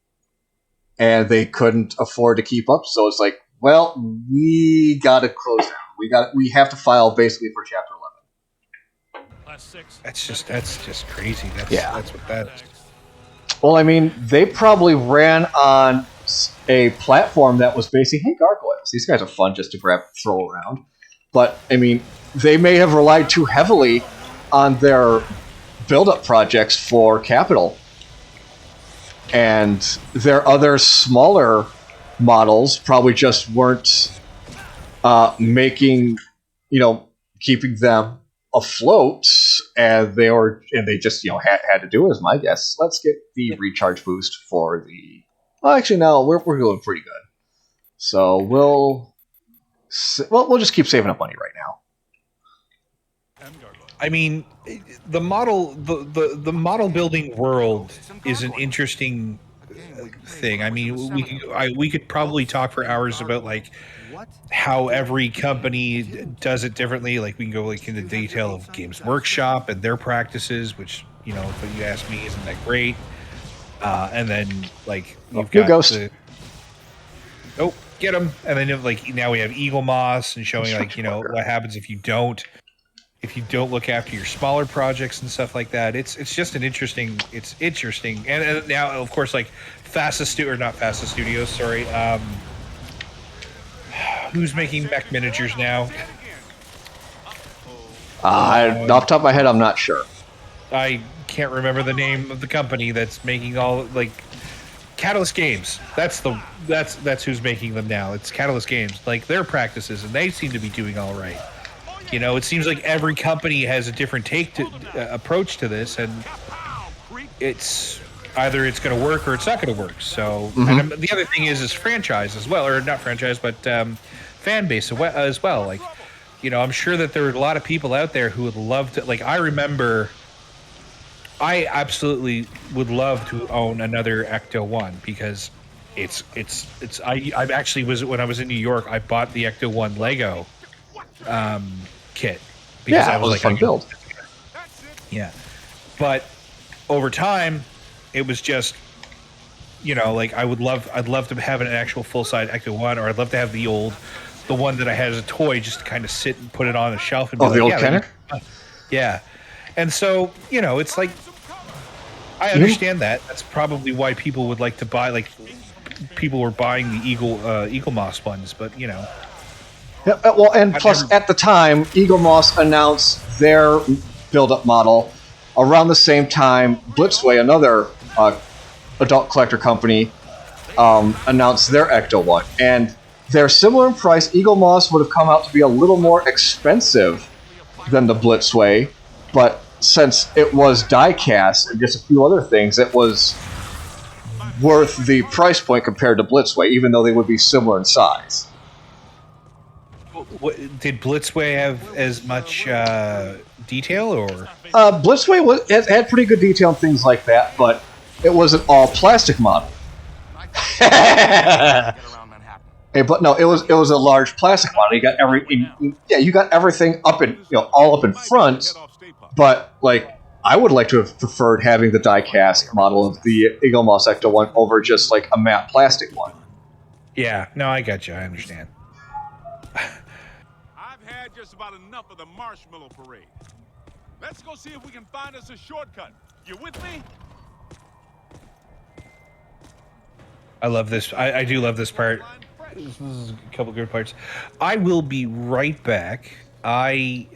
S1: and they couldn't afford to keep up. So it's like, well, we got to close down. We have to file basically for Chapter 11.
S2: That's just crazy. That's what that is.
S1: Well, I mean, they probably ran on a platform that was basically, hey, gargoyles. These guys are fun just to grab and throw around. But, I mean, they may have relied too heavily on their build-up projects for capital. And their other smaller models probably just weren't keeping them afloat, and they just had to do it, is my guess. Let's get the recharge boost for the... Well, actually, no, we're going pretty good. So we'll just keep saving up money right now.
S2: I mean, the model building world is an interesting thing. I mean, we could probably talk for hours about like how every company does it differently. Like we can go like into detail of Games Workshop and their practices, which if you ask me, isn't that great. And then like you've got
S1: Ghost.
S2: Get them. And then like now we have Eagle Moss and showing like what happens if you don't look after your smaller projects and stuff like that. It's just interesting. And now of course like not Fastest Studios, sorry. Who's making mech miniatures now?
S1: Off the top of my head, I'm not sure.
S2: I can't remember the name of the company that's making all like Catalyst Games. That's who's making them now. It's Catalyst Games. Like their practices, and they seem to be doing all right. It seems like every company has a different approach to this, and it's either it's going to work or it's not going to work. So, and the other thing is franchise as well, or not franchise, but fan base as well. Like, I'm sure that there are a lot of people out there who would love to. Like, I absolutely would love to own another Ecto-1 because I actually was when I was in New York, I bought the Ecto-1 Lego kit because I was like,
S1: a fun build.
S2: Yeah, but over time, it was just, like I'd love to have an actual full-size Ecto-1, or I'd love to have the one that I had as a toy, just to kind of sit and put it on a shelf and be
S1: the old Kenner?
S2: Yeah. And so, it's like, I understand that. That's probably why people would like to buy, like, people were buying the Eagle Moss ones, but,
S1: Yeah, well, and plus, at the time, Eagle Moss announced their build-up model around the same time Blitzway, another adult collector company, announced their Ecto-1. And they're similar in price. Eagle Moss would have come out to be a little more expensive than the Blitzway, but since it was die-cast and just a few other things, it was worth the price point compared to Blitzway, even though they would be similar in size.
S2: Did Blitzway have as much detail, or?
S1: Blitzway had pretty good detail and things like that, but it was an all-plastic model. But no, it was a large plastic model. You got you got everything up in all up in front, But, like, I would like to have preferred having the die-cast model of the Eagle Moss Ecto 1 over just, like, a matte plastic one.
S2: Yeah, no, I got you. I understand.
S5: I've had just about enough of the marshmallow parade. Let's go see if we can find us a shortcut. You with me?
S2: I love this. I do love this part. This is a couple good parts. I will be right back. Tally,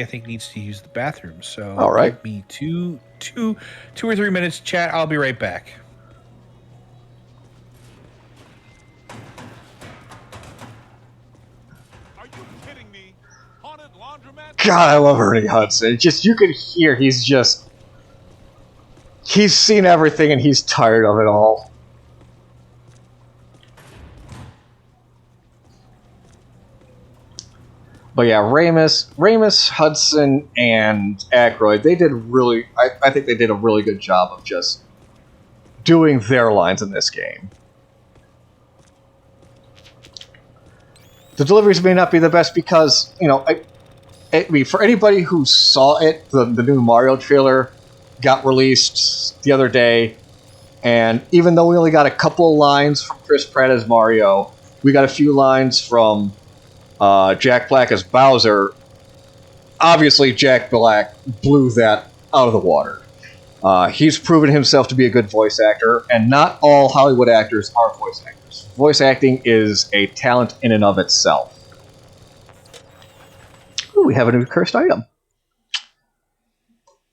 S2: I think, needs to use the bathroom. So
S1: All right.
S2: give me two or 3 minutes, chat. I'll be right back.
S5: Are you kidding me? Haunted laundromat?
S1: God, I love Ernie Hudson. Just, you could hear he's seen everything and he's tired of it all. But yeah, Ramis, Hudson, and Aykroyd, they did really, I think they did a really good job of just doing their lines in this game. The deliveries may not be the best because, you know, I mean, for anybody who saw it, the new Mario trailer got released the other day, and even though we only got a couple of lines from Chris Pratt as Mario, we got a few lines from Jack Black as Bowser. Obviously, Jack Black blew that out of the water. He's proven himself to be a good voice actor, and not all Hollywood actors are voice actors. Voice acting is a talent in and of itself. Ooh, we have a new cursed item.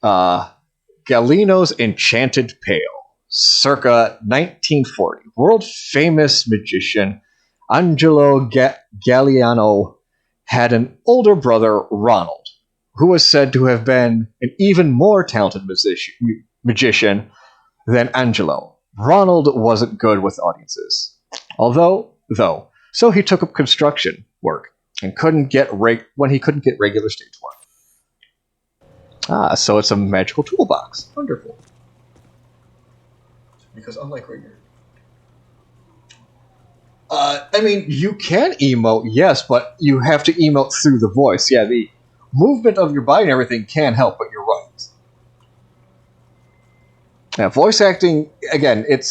S1: Galino's Enchanted Pail, circa 1940. World-famous magician Angelo Galliano had an older brother, Ronald, who was said to have been an even more talented magician than Angelo. Ronald wasn't good with audiences. So he took up construction work and couldn't get regular stage work. So it's a magical toolbox. Wonderful. Because unlike regular... I mean, you can emote, yes, but you have to emote through the voice. Yeah, the movement of your body and everything can help, but you're right. Now, voice acting, again, it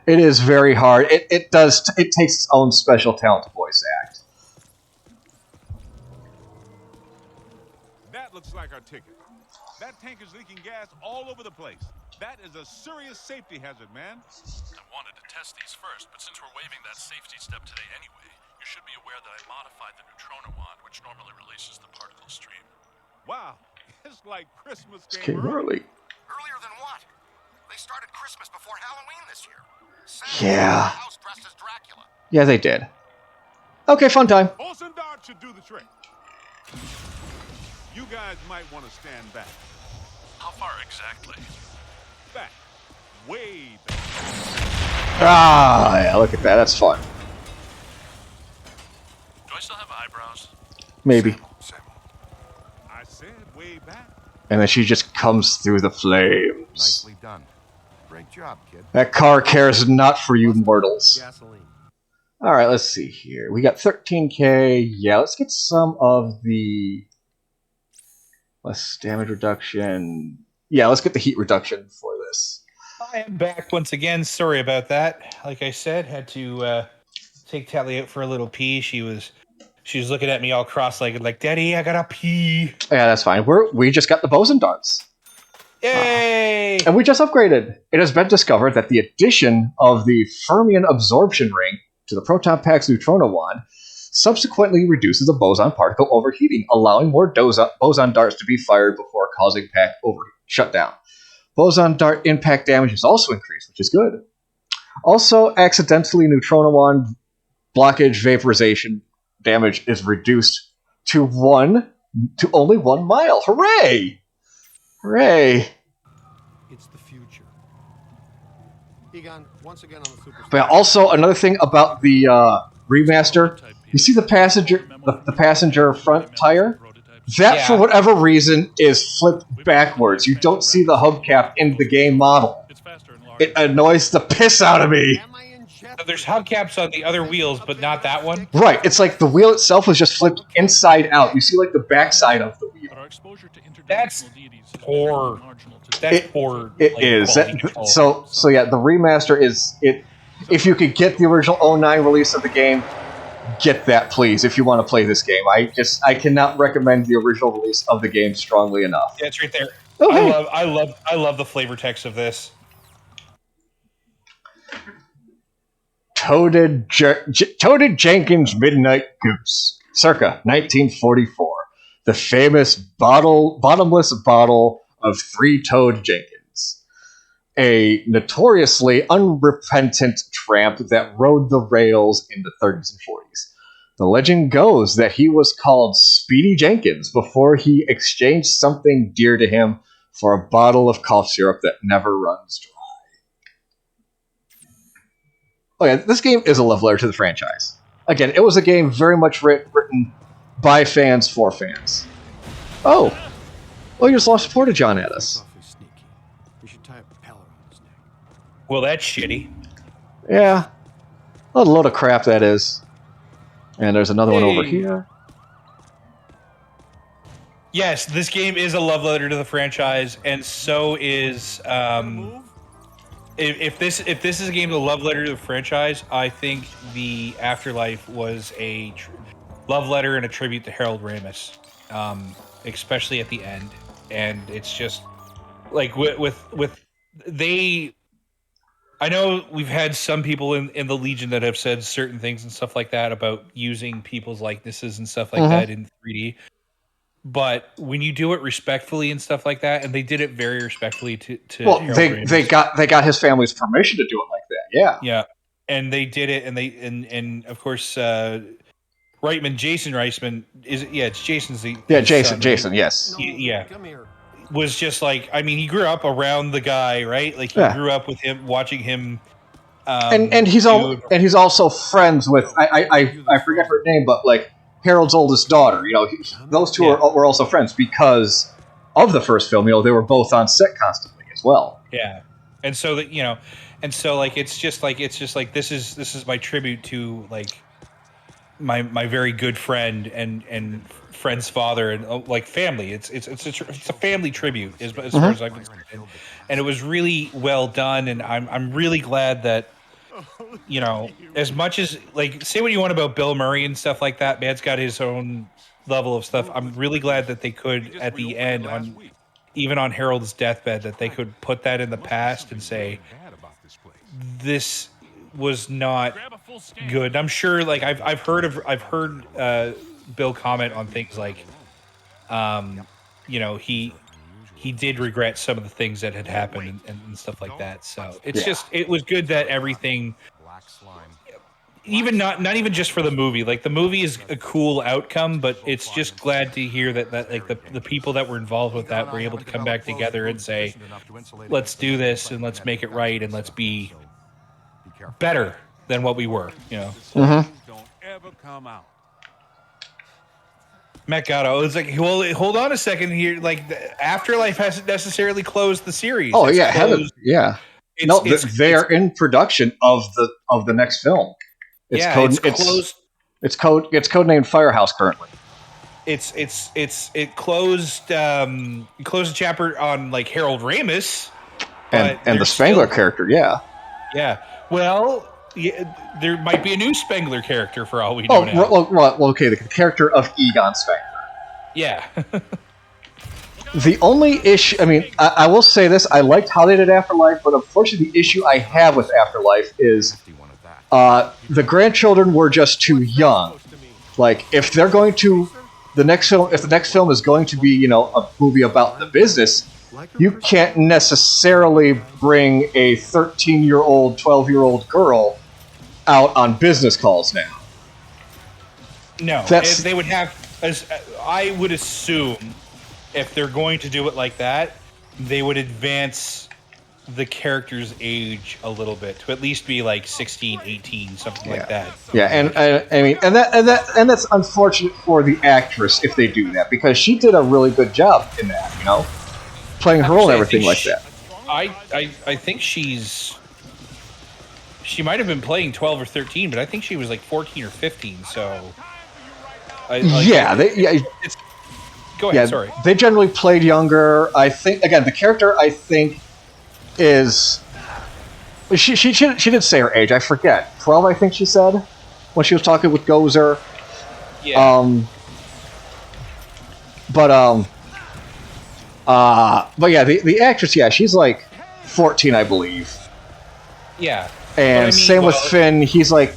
S1: is very hard. It takes its own special talent to voice act.
S5: That looks like our ticket. That tank is leaking gas all over the place. That is a serious safety hazard, man.
S8: I wanted to test these first, but since we're waiving that safety step today anyway, you should be aware that I modified the neutrona wand, which normally releases the particle stream.
S5: Wow, it's like Christmas
S1: Came early.
S9: Earlier than what? They started Christmas before Halloween this year.
S1: Yeah.
S9: House dressed as Dracula.
S1: Yeah, they did. Okay, fun time.
S5: Horse and dart should do the trick. You guys might want to stand back.
S8: How far exactly?
S5: Back. Way back.
S1: Yeah, look at that. That's fun.
S8: Do I still have eyebrows?
S1: Maybe.
S5: I said way back.
S1: And then she just comes through the flames.
S9: Nicely done. Great job, kid.
S1: That car cares not for you mortals.
S6: Gasoline.
S1: Alright, let's see here. We got 13k. Yeah, let's get some of the... less damage reduction. Yeah, let's get the heat reduction for this.
S2: I am back once again. Sorry about that. Like I said, had to take Tally out for a little pee. She was looking at me all cross-legged, like, "Daddy, I gotta pee."
S1: Yeah, that's fine. We just got the boson darts.
S2: Yay!
S1: And we just upgraded. It has been discovered that the addition of the fermion absorption ring to the Proton Pack's neutrona wand subsequently reduces the boson particle overheating, allowing more boson darts to be fired before causing pack shutdown. Boson dart impact damage is also increased, which is good. Also, accidentally neutrona wand blockage vaporization damage is reduced to only 1 mile. Hooray! Hooray!
S6: It's the future. Egon, once again on the Super.
S1: But also, another thing about the remaster, you see the passenger front tire? That, for whatever reason, is flipped backwards. You don't see the hubcap in the game model. It annoys the piss out of me.
S6: Am I in chat?
S2: There's hubcaps on the other wheels, but not that one.
S1: Right. It's like the wheel itself was just flipped inside out. You see like the backside of the wheel.
S2: That's poor. That's poor.
S1: It
S2: like,
S1: is.
S2: quality control.
S1: So yeah, the remaster is it. If you could get the original 09 release of the game, get that, please, if you want to play this game. I cannot recommend the original release of the game strongly enough.
S2: Yeah, it's right there.
S1: Oh, hey.
S2: I love the flavor text of this.
S1: Toaded Jenkins Midnight Goose, circa 1944. The famous bottomless bottle of three-toed Jenkins. A notoriously unrepentant tramp that rode the rails in the 30s and 40s. The legend goes that he was called Speedy Jenkins before he exchanged something dear to him for a bottle of cough syrup that never runs dry. Oh yeah, this game is a love letter to the franchise. Again, it was a game very much written by fans for fans. Oh, you just lost Porta-John at us.
S2: Well, that's shitty.
S1: Yeah, what a load of crap that is. And there's another one over here.
S2: Yes, this game is a love letter to the franchise, and so is. If this is a game of love letter to the franchise, I think the Afterlife was a love letter and a tribute to Harold Ramis, especially at the end. And it's just like with they. I know we've had some people in the Legion that have said certain things and stuff like that about using people's likenesses and stuff like that in 3D. But when you do it respectfully and stuff like that, and they did it very respectfully to
S1: well,
S2: Harold
S1: they got his family's permission to do it like that.
S2: Yeah, and they did it, and of course Jason Reisman it's Jason's the
S1: Jason,
S2: son,
S1: yes.
S6: Come here.
S2: Was just like, I mean, he grew up around the guy, right? Like he grew up with him, watching him.
S1: And he's also friends with I forget her name, but like Harold's oldest daughter. You know, those two were also friends because of the first film. You know, they were both on set constantly as well.
S2: Yeah, and so that like it's just like this is my tribute to like my very good friend and friend's father and like family. It's a family tribute as far as I'm concerned, and it was really well done. And I'm really glad that as much as like say what you want about Bill Murray and stuff like that, man's got his own level of stuff. I'm really glad that they could at the end even on Harold's deathbed that they could put that in the past and say this was not good. I'm sure like I've heard Bill comment on things like he did regret some of the things that had happened and stuff like that. So it's just it was good that everything even not even just for the movie. Like the movie is a cool outcome, but it's just glad to hear that like the people that were involved with that were able to come back together and say, let's do this and let's make it right and let's be better than what we were,
S10: Don't ever come out.
S2: Matt Gatto, it's like, well, hold on a second here. Like, the Afterlife hasn't necessarily closed the series.
S1: Oh, they're in production of the next film. It's closed. It's codenamed Firehouse currently.
S2: It closed a chapter on like Harold Ramis
S1: and the Spengler character.
S2: Yeah. Well, there might be a new Spengler character for all we know now.
S1: Well, okay, the character of Egon Spengler.
S2: Yeah.
S1: The only issue, I mean, I will say this, I liked how they did Afterlife, but unfortunately the issue I have with Afterlife is the grandchildren were just too young. Like, if they're going to, if the next film is going to be, a movie about the business, you can't necessarily bring a 13-year-old, 12-year-old girl out on business calls now.
S2: No, they would have, as I would assume, if they're going to do it like that, they would advance the character's age a little bit to at least be like 16, 18, something like that.
S1: Yeah, and I mean, and that's unfortunate for the actress if they do that, because she did a really good job in that, playing her role and everything like that.
S2: I think she's She might have been playing 12 or 13, but I think she was like 14 or 15. So, go ahead. Sorry.
S1: They generally played younger. I think again, the character I think is she did say her age. I forget 12. I think she said when she was talking with Gozer.
S2: Yeah.
S1: But yeah, the actress, yeah, she's like 14, I believe.
S2: Yeah.
S1: And same with Finn, he's like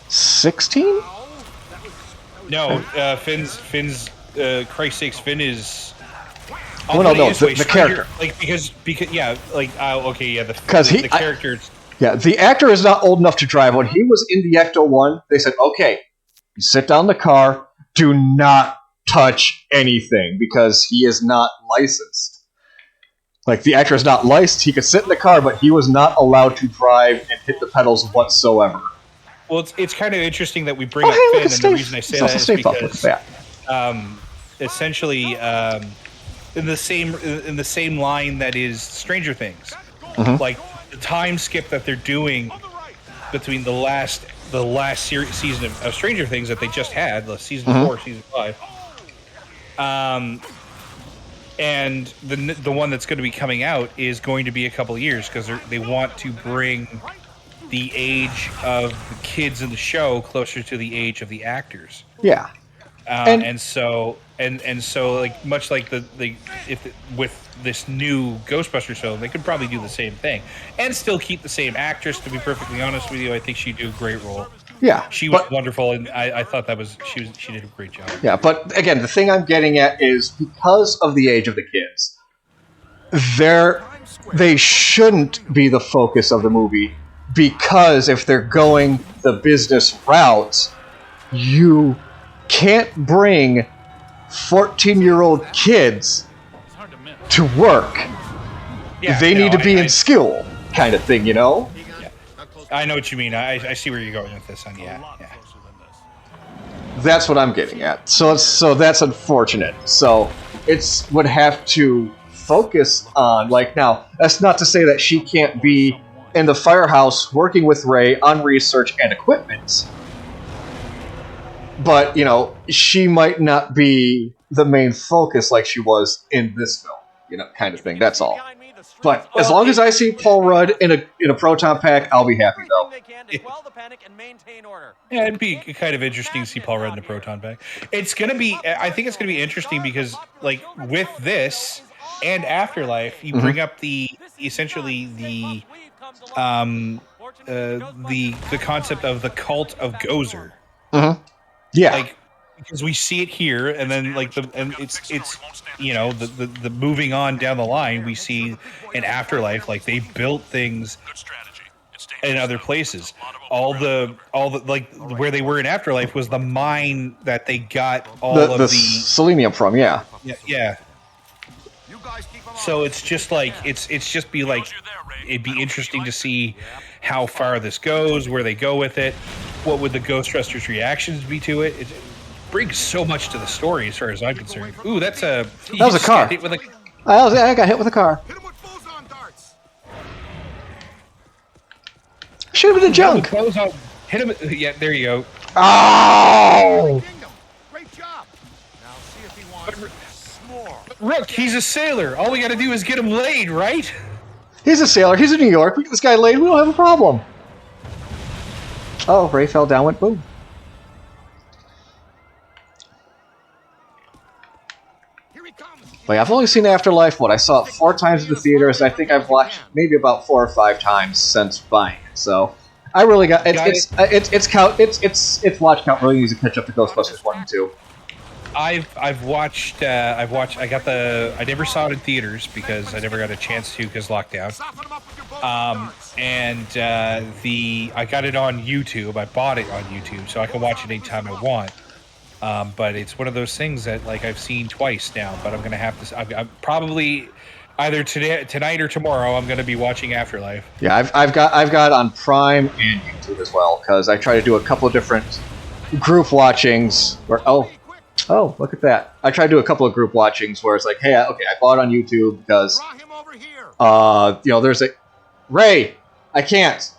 S1: 16?
S2: No, Finn's Christ's sakes, Finn is.
S1: Oh no, the character.
S2: Like because yeah, like okay, yeah, the character.
S1: The actor is not old enough to drive. When he was in the Ecto-1, they said, okay, you sit down in the car, do not touch anything, because he is not licensed. Like, the actor is not licensed. He could sit in the car, but he was not allowed to drive and hit the pedals whatsoever.
S2: Well, it's kind of interesting that we bring up Finn, and the reason I say that is because essentially in the same line that is Stranger Things, like the time skip that they're doing between the last season of Stranger Things that they just had, the season 4, season 5. And the one that's going to be coming out is going to be a couple of years because they want to bring the age of the kids in the show closer to the age of the actors.
S1: Yeah.
S2: And so like much like with this new Ghostbusters film, they could probably do the same thing and still keep the same actress. To be perfectly honest with you, I think she'd do a great role.
S1: Yeah,
S2: she was wonderful, and I thought she did a great job.
S1: Yeah, but again, the thing I'm getting at is because of the age of the kids, they shouldn't be the focus of the movie, because if they're going the business route, you can't bring 14-year-old kids to work.
S2: Yeah,
S1: they need to be in school, kind of thing, you know?
S2: Yeah. I know what you mean. I see where you're going with this one. Yeah.
S1: That's what I'm getting at. So that's unfortunate. So it's would have to focus on, like, now, that's not to say that she can't be in the firehouse working with Ray on research and equipment. But, she might not be the main focus like she was in this film, kind of thing. That's all. But as long as I see Paul Rudd in a proton pack, I'll be happy, though.
S2: Yeah, it'd be kind of interesting to see Paul Rudd in a proton pack. I think it's gonna be interesting because, like, with this and Afterlife, you bring up the concept of the cult of Gozer.
S1: Yeah.
S2: Like, because we see it here, and then it's the moving on down the line, we see in Afterlife, like, they built things in other places. All the like where they were in Afterlife was the mine that they got the
S1: selenium from. Yeah.
S2: So it's just like it'd be interesting to see how far this goes, where they go with it, what would the Ghostbusters reactions be to it. It brings so much to the story as far as I'm concerned. Ooh, that
S1: was a car. I got hit with a car. Shoot him in the junk.
S2: Hit him. Yeah, there you go.
S1: Oh!
S5: Great job. Now see if he wants more.
S2: Rook, he's a sailor. All we got to do is get him laid, right?
S1: He's a sailor. He's in New York. We get this guy laid. We don't have a problem. Oh, Ray fell down. Went boom. Like, I've only seen Afterlife. I saw it 4 times in the theaters. And I think I've watched maybe about 4 or 5 times since buying it. So I really got it's watch count really needs to catch up to Ghostbusters 1 and 2.
S2: I never saw it in theaters because I never got a chance to because lockdown. I got it on YouTube. I bought it on YouTube so I can watch it anytime I want. But it's one of those things that, like, I've seen twice now. But I'm gonna have to. I'm probably either tonight or tomorrow. I'm gonna be watching Afterlife.
S1: Yeah, I've got on Prime and YouTube as well because I try to do a couple of different group watchings. Where oh, look at that! I try to do a couple of group watchings where it's like, hey, okay, I bought it on YouTube because there's a Ray. I can't.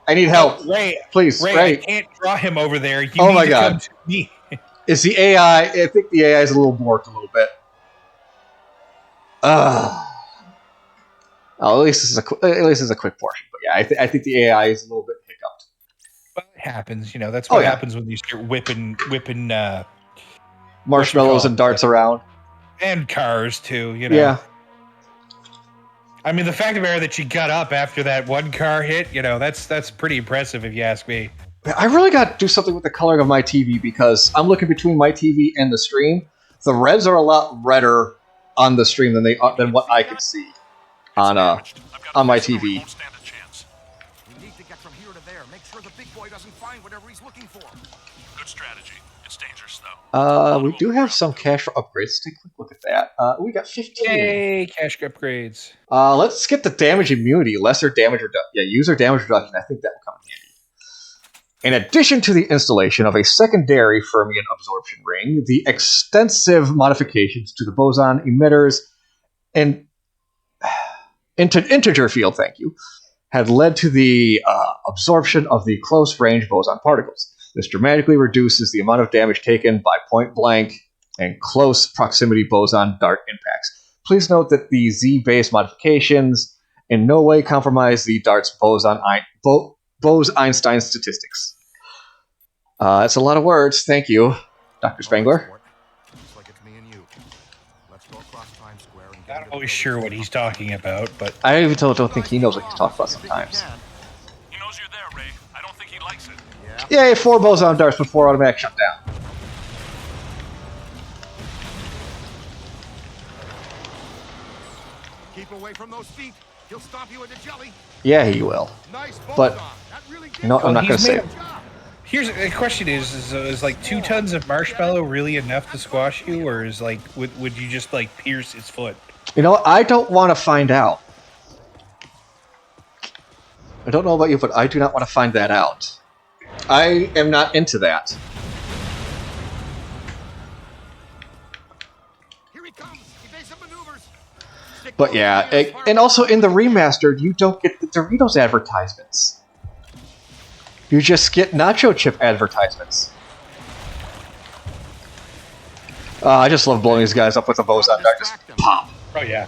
S1: I need help.
S2: Ray,
S1: Please, Ray.
S2: I can't draw him over there. You
S1: Oh
S2: need
S1: my
S2: to
S1: God.
S2: come to me.
S1: Is the AI? I think the AI is a little borked a little bit. Oh, at least this is a quick portion. But yeah, I think the AI is a little bit hiccuped.
S2: Well, it happens. That's what happens when you start whipping
S1: marshmallows and darts around,
S2: and cars too.
S1: Yeah.
S2: I mean, the fact of the matter that she got up after that one car hit, that's pretty impressive if you ask me.
S1: I really got to do something with the coloring of my TV because I'm looking between my TV and the stream. The reds are a lot redder on the stream than what I could see on my TV.
S9: We need to get from here to there. Make sure the big boy doesn't find whatever he's looking for.
S8: Good strategy. It's dangerous, though.
S1: We do have some cash for upgrades. Let's take a quick look at that. We got 15.
S2: Yay, cash upgrades.
S1: Let's get the damage immunity, lesser damage reduction. Yeah, user damage reduction. I think that will come in handy. In addition to the installation of a secondary fermion absorption ring, the extensive modifications to the boson emitters and integer field, had led to the absorption of the close-range boson particles. This dramatically reduces the amount of damage taken by point-blank and close proximity boson dart impacts. Please note that the Z-based modifications in no way compromise the dart's Bose-Einstein statistics. That's a lot of words. Thank you, Dr. Spangler.
S2: Not always sure what he's talking about, but
S1: I even don't think he knows what he's talking about sometimes.
S8: He knows you're there, Ray. I don't think he likes it.
S1: Yay, 4 boson darts before automatic shutdown.
S5: Keep away from those feet. He'll stomp you into jelly.
S1: Yeah, he will.
S5: Nice
S1: But I'm not going to say it.
S2: Here's the question: is like 2 tons of marshmallow really enough to squash you, or is would you just pierce his foot?
S1: I don't want to find out. I don't know about you, but I do not want to find that out. I am not into that.
S5: Here he comes. Evasive maneuvers.
S1: But yeah, and also in the remastered, you don't get the Doritos advertisements. You just get nacho chip advertisements. I just love blowing these guys up with a boson dart. Just pop.
S2: Oh yeah.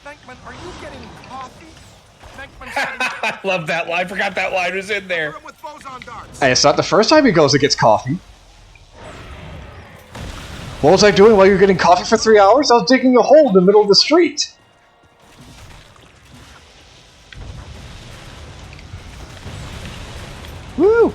S5: Venkman, are you getting coffee?
S2: I love that line. I forgot that line was in there.
S5: With boson darts.
S1: And it's not the first time he goes and gets coffee. What was I doing while you were getting coffee for 3 hours? I was digging a hole in the middle of the street. Woo!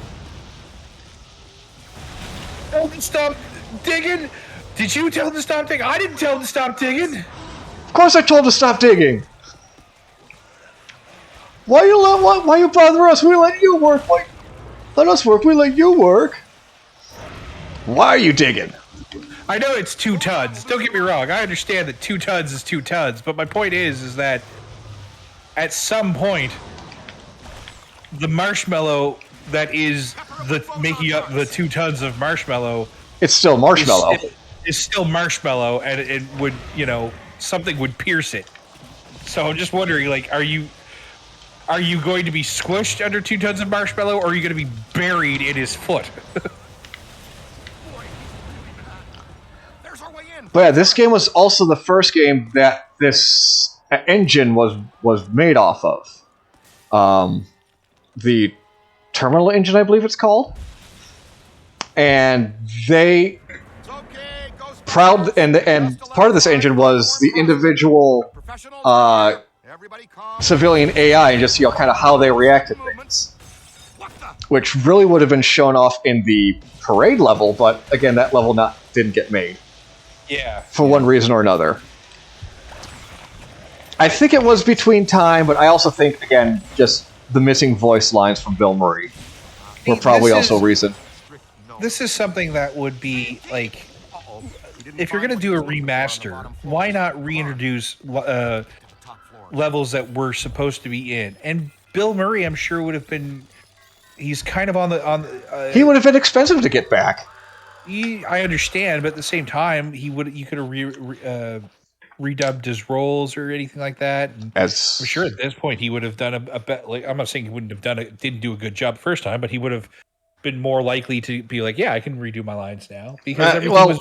S2: Tell him to stop digging. Did you tell him to stop digging? I didn't tell him to stop digging.
S1: Of course I told him to stop digging. Why you bother us? We let you work. Let us work. We let you work. Why are you digging?
S2: I know it's 2 tons. Don't get me wrong. I understand that 2 tons is 2 tons, but my point is that at some point, the marshmallow that is making up the 2 tons of marshmallow,
S1: it's still marshmallow.
S2: Is still marshmallow, and it would, something would pierce it. So I'm just wondering, are you going to be squished under 2 tons of marshmallow, or are you going to be buried in his foot?
S1: But yeah, this game was also the first game that this engine was made off of. The terminal engine, I believe it's called. And they and part of this engine was the individual civilian AI and just kind of how they react to things, which really would have been shown off in the parade level, but again, that level didn't get made.
S2: Yeah.
S1: For one reason or another. I think it was between time, but I also think, again, just the missing voice lines from Bill Murray were probably also a reason.
S2: This is something that would be, if you're going to do a remaster, why not reintroduce levels that were supposed to be in? And Bill Murray, I'm sure, would have been... He's kind of on the...
S1: he would have been expensive to get back.
S2: I understand, but at the same time, you could have redubbed his roles or anything like that. And I'm sure at this point he would have done a bet. Like, I'm not saying he wouldn't have didn't do a good job the first time, but he would have been more likely to be like, yeah, I can redo my lines now because everything was.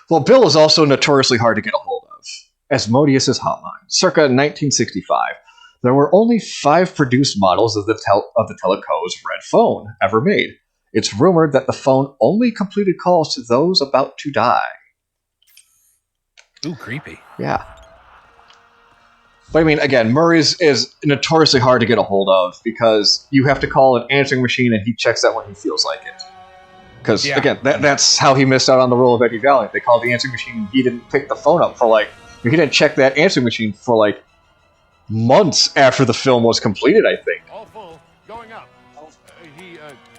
S1: Well, Bill was also notoriously hard to get a hold of. Asmodeus's hotline, circa 1965. There were only 5 produced models of the Teleco's red phone ever made. It's rumored that the phone only completed calls to those about to die.
S2: Ooh, creepy.
S1: Yeah. But I mean, again, Murray's is notoriously hard to get a hold of because you have to call an answering machine and he checks that when he feels like it. Because, again, that's how he missed out on the role of Eddie Valiant. They called the answering machine and he didn't pick the phone up for he didn't check that answering machine for months after the film was completed, I think.
S5: All full. Going up. He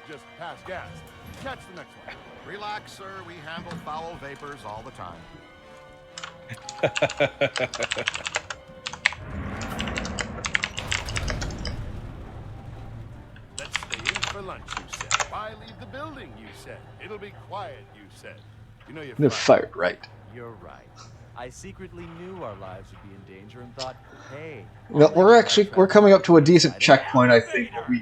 S5: just passed gas. Catch the next one. Relax, sir. We handle foul vapors all the time.
S11: Let's stay in for lunch, you said. Why leave the building, you said. It'll be quiet, you said. You know
S1: You're fired, right?
S12: You're right. I secretly knew our lives would be in danger and thought, hey...
S1: Well, we're coming up to a decent checkpoint, I think, where we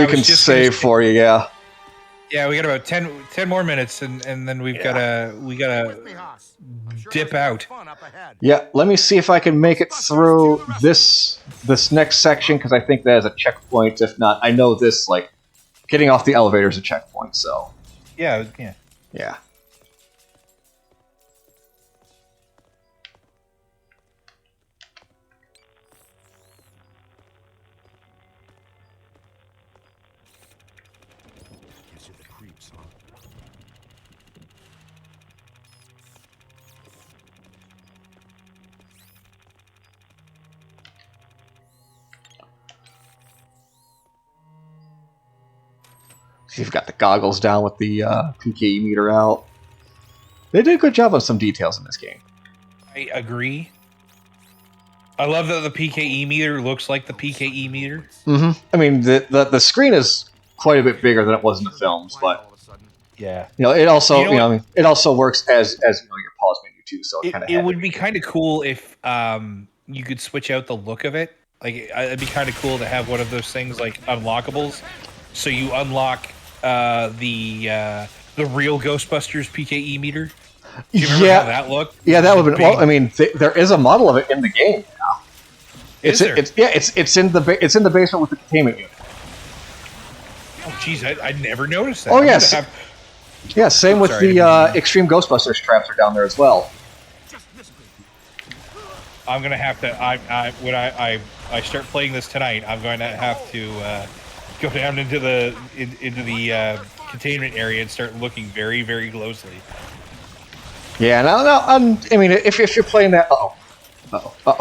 S1: can save for you, yeah.
S2: Yeah, we got about 10 more minutes, and then we gotta dip out.
S1: Yeah, let me see if I can make it through this next section, because I think that is a checkpoint. If not, I know this, getting off the elevator is a checkpoint, so...
S2: Yeah.
S11: Gives you the creeps, huh?
S1: So you've got the goggles down with the PKE meter out. They did a good job on some details in this game.
S2: I agree. I love that the PKE meter looks like the PKE meter.
S1: Mm-hmm. I mean, the screen is quite a bit bigger than it was in the films, but
S2: yeah,
S1: it also it also works as your pause menu too. So
S2: it would be kind of cool if you could switch out the look of it. It'd be kind of cool to have one of those things like unlockables. So you unlock the real Ghostbusters PKE meter. Do you remember how that looked?
S1: Yeah, that would have been. Well, I mean, there is a model of it in the game now. It's in the basement with the containment unit.
S2: Oh, jeez, I never noticed that.
S1: Oh, yes. Yeah, same with the Extreme Ghostbusters traps are down there as well.
S2: I'm gonna have to. When I start playing this tonight, I'm going to have to go down into the containment area and start looking very, very closely.
S1: Yeah, no. I mean, if you're playing that, oh, fuck!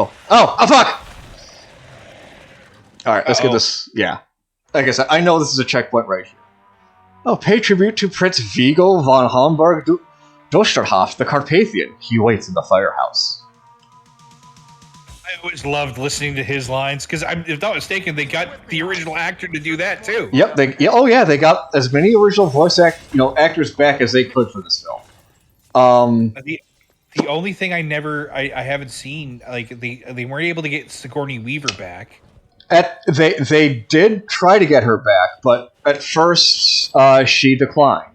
S1: All right, let's get this. Yeah, like I said, I know this is a checkpoint right here. Oh, pay tribute to Prince Viggo von Homburg Dosterhoff, the Carpathian. He waits in the firehouse.
S2: I always loved listening to his lines because, if not mistaken, they got the original actor to do that too.
S1: Yep. They got as many original voice actors back as they could for this film.
S2: The only thing I haven't seen, they weren't able to get Sigourney Weaver back.
S1: They did try to get her back, but at first she declined.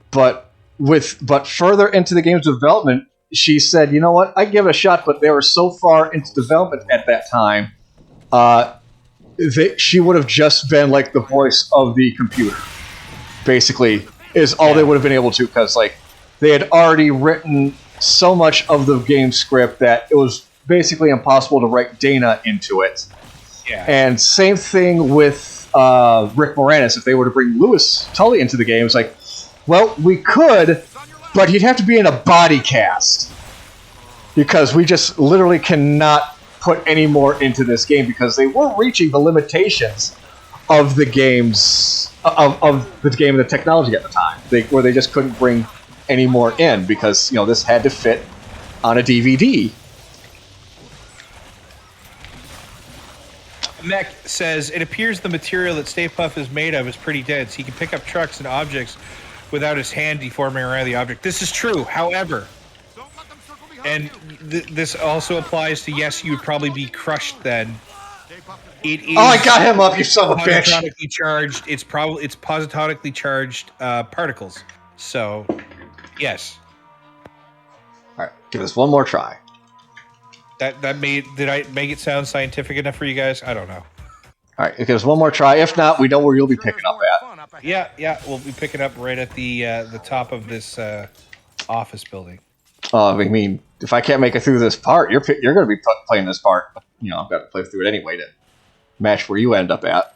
S1: But further into the game's development, she said, "You know what? I'd give it a shot." But they were so far into development at that time, she would have just been like the voice of the computer. Basically, is all they would have been able to, because they had already written so much of the game script that it was basically impossible to write Dana into it.
S2: Yeah.
S1: And same thing with Rick Moranis. If they were to bring Louis Tully into the game, it's like, well, we could, but he'd have to be in a body cast. Because we just literally cannot put any more into this game, because they were reaching the limitations of the games, of the game and the technology at the time, where they just couldn't bring any more in, because this had to fit on a DVD.
S2: Mech says, it appears the material that Stay Puft is made of is pretty dense. He can pick up trucks and objects without his hand deforming around the object. This is true. However, And this also applies to, yes, you would probably be crushed then. It is.
S1: Oh, I got him up, you son of a bitch!
S2: Positronically charged. It's positronically charged particles. So, yes.
S1: All right, give this one more try.
S2: Did I make it sound scientific enough for you guys? I don't know.
S1: All right, give us one more try. If not, we know where you'll be picking up at.
S2: Yeah, we'll be picking up right at the top of this office building.
S1: I mean, if I can't make it through this part, you're going to be playing this part. You know, I've got to play through it anyway to match where you end up at.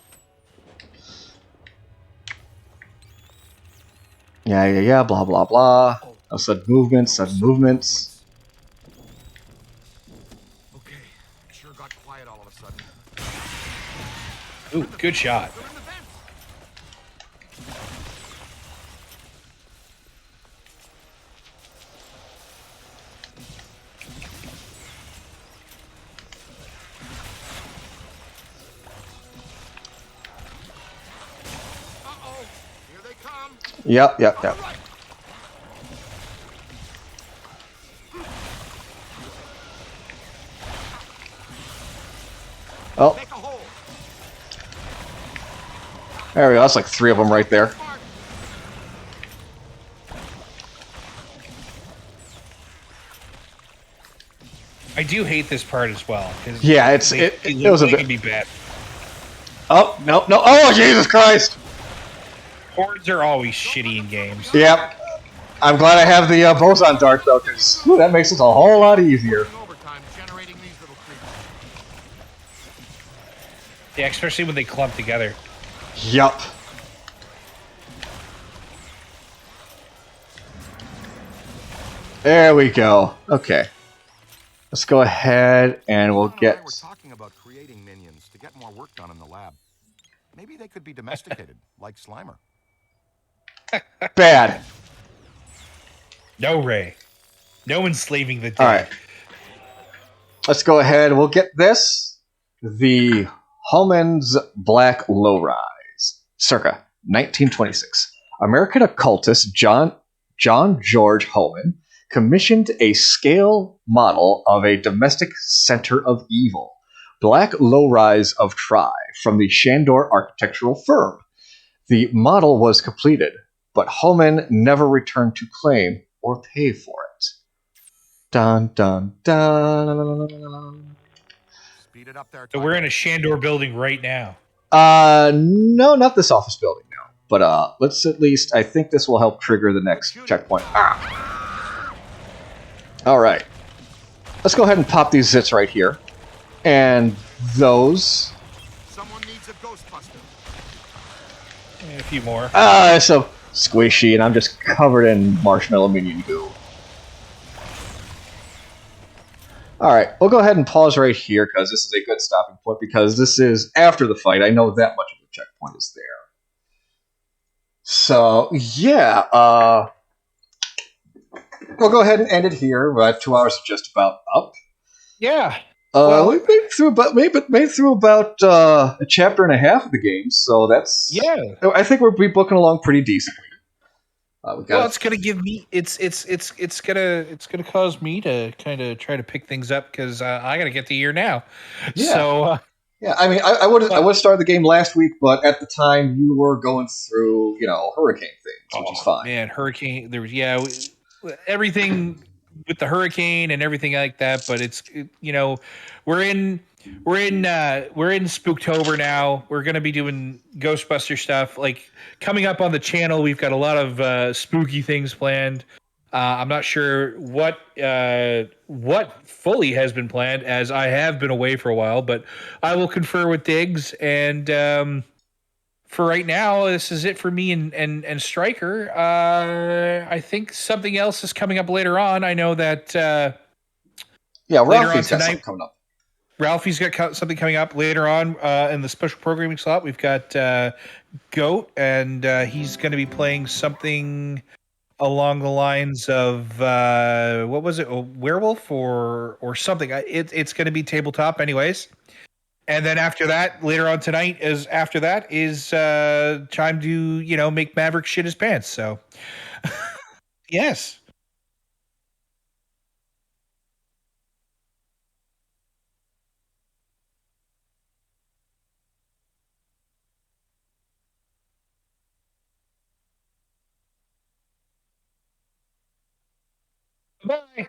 S1: Yeah, blah, blah, blah. Sudden movements.
S5: Okay, sure got quiet all of a sudden.
S2: Ooh, good shot.
S1: Yep. Oh. There we go. That's like 3 of them right there.
S2: I do hate this part as well.
S1: Yeah, it was a bit.
S2: Be bad.
S1: Oh, no. Oh, Jesus Christ!
S2: Hordes are always shitty in games.
S1: Yep. I'm glad I have the boson dart, though, because that makes it a whole lot easier.
S2: Yeah, especially when they clump together.
S1: Yup. There we go. Okay. Let's go ahead and we'll get...
S9: We're talking about creating minions to get more work done in the lab. Maybe they could be domesticated, like Slimer.
S1: Bad.
S2: No, Ray. No enslaving the dead.
S1: All right. Let's go ahead. We'll get this. The Homan's Black Lowrise, circa 1926. American occultist John George Homan commissioned a scale model of a domestic center of evil, Black Lowrise of Tri, from the Shandor architectural firm. The model was completed, but Homan never returned to claim or pay for it. Dun dun dun.
S9: Speed it up there.
S2: So we're in a Shandor building right now.
S1: No, not this office building now. But let's at least. I think this will help trigger the next checkpoint. All right. Let's go ahead and pop these zits right here, and those.
S5: Someone needs a Ghostbuster.
S2: And a few more.
S1: So squishy, and I'm just covered in marshmallow minion goo. Alright, we'll go ahead and pause right here because this is a good stopping point because this is after the fight. I know that much of the checkpoint is there. So, yeah, we'll go ahead and end it here. 2 hours is just about up.
S2: Yeah.
S1: We made through about a chapter and a half of the game, so that's...
S2: Yeah.
S1: I think we'll be booking along pretty decently.
S2: It's gonna give me it's gonna cause me to kind of try to pick things up because I gotta get the year now.
S1: Yeah.
S2: So
S1: yeah, I mean, I would start the game last week, but at the time you were going through hurricane things, which is fine.
S2: Man, hurricane. There was everything with the hurricane and everything like that. But it's we're in Spooktober now. We're gonna be doing Ghostbuster stuff. Like coming up on the channel, we've got a lot of spooky things planned. I'm not sure what fully has been planned, as I have been away for a while. But I will confer with Diggs, and for right now, this is it for me and Stryker. I think something else is coming up later on. I know that.
S1: Ralphie's got something coming up.
S2: Ralphie's got something coming up later on in the special programming slot. We've got Goat, and he's going to be playing something along the lines of what was it, a werewolf or something. It's going to be tabletop, anyways. And then after that, later on tonight, is time to make Maverick shit his pants. So, yes. Bye.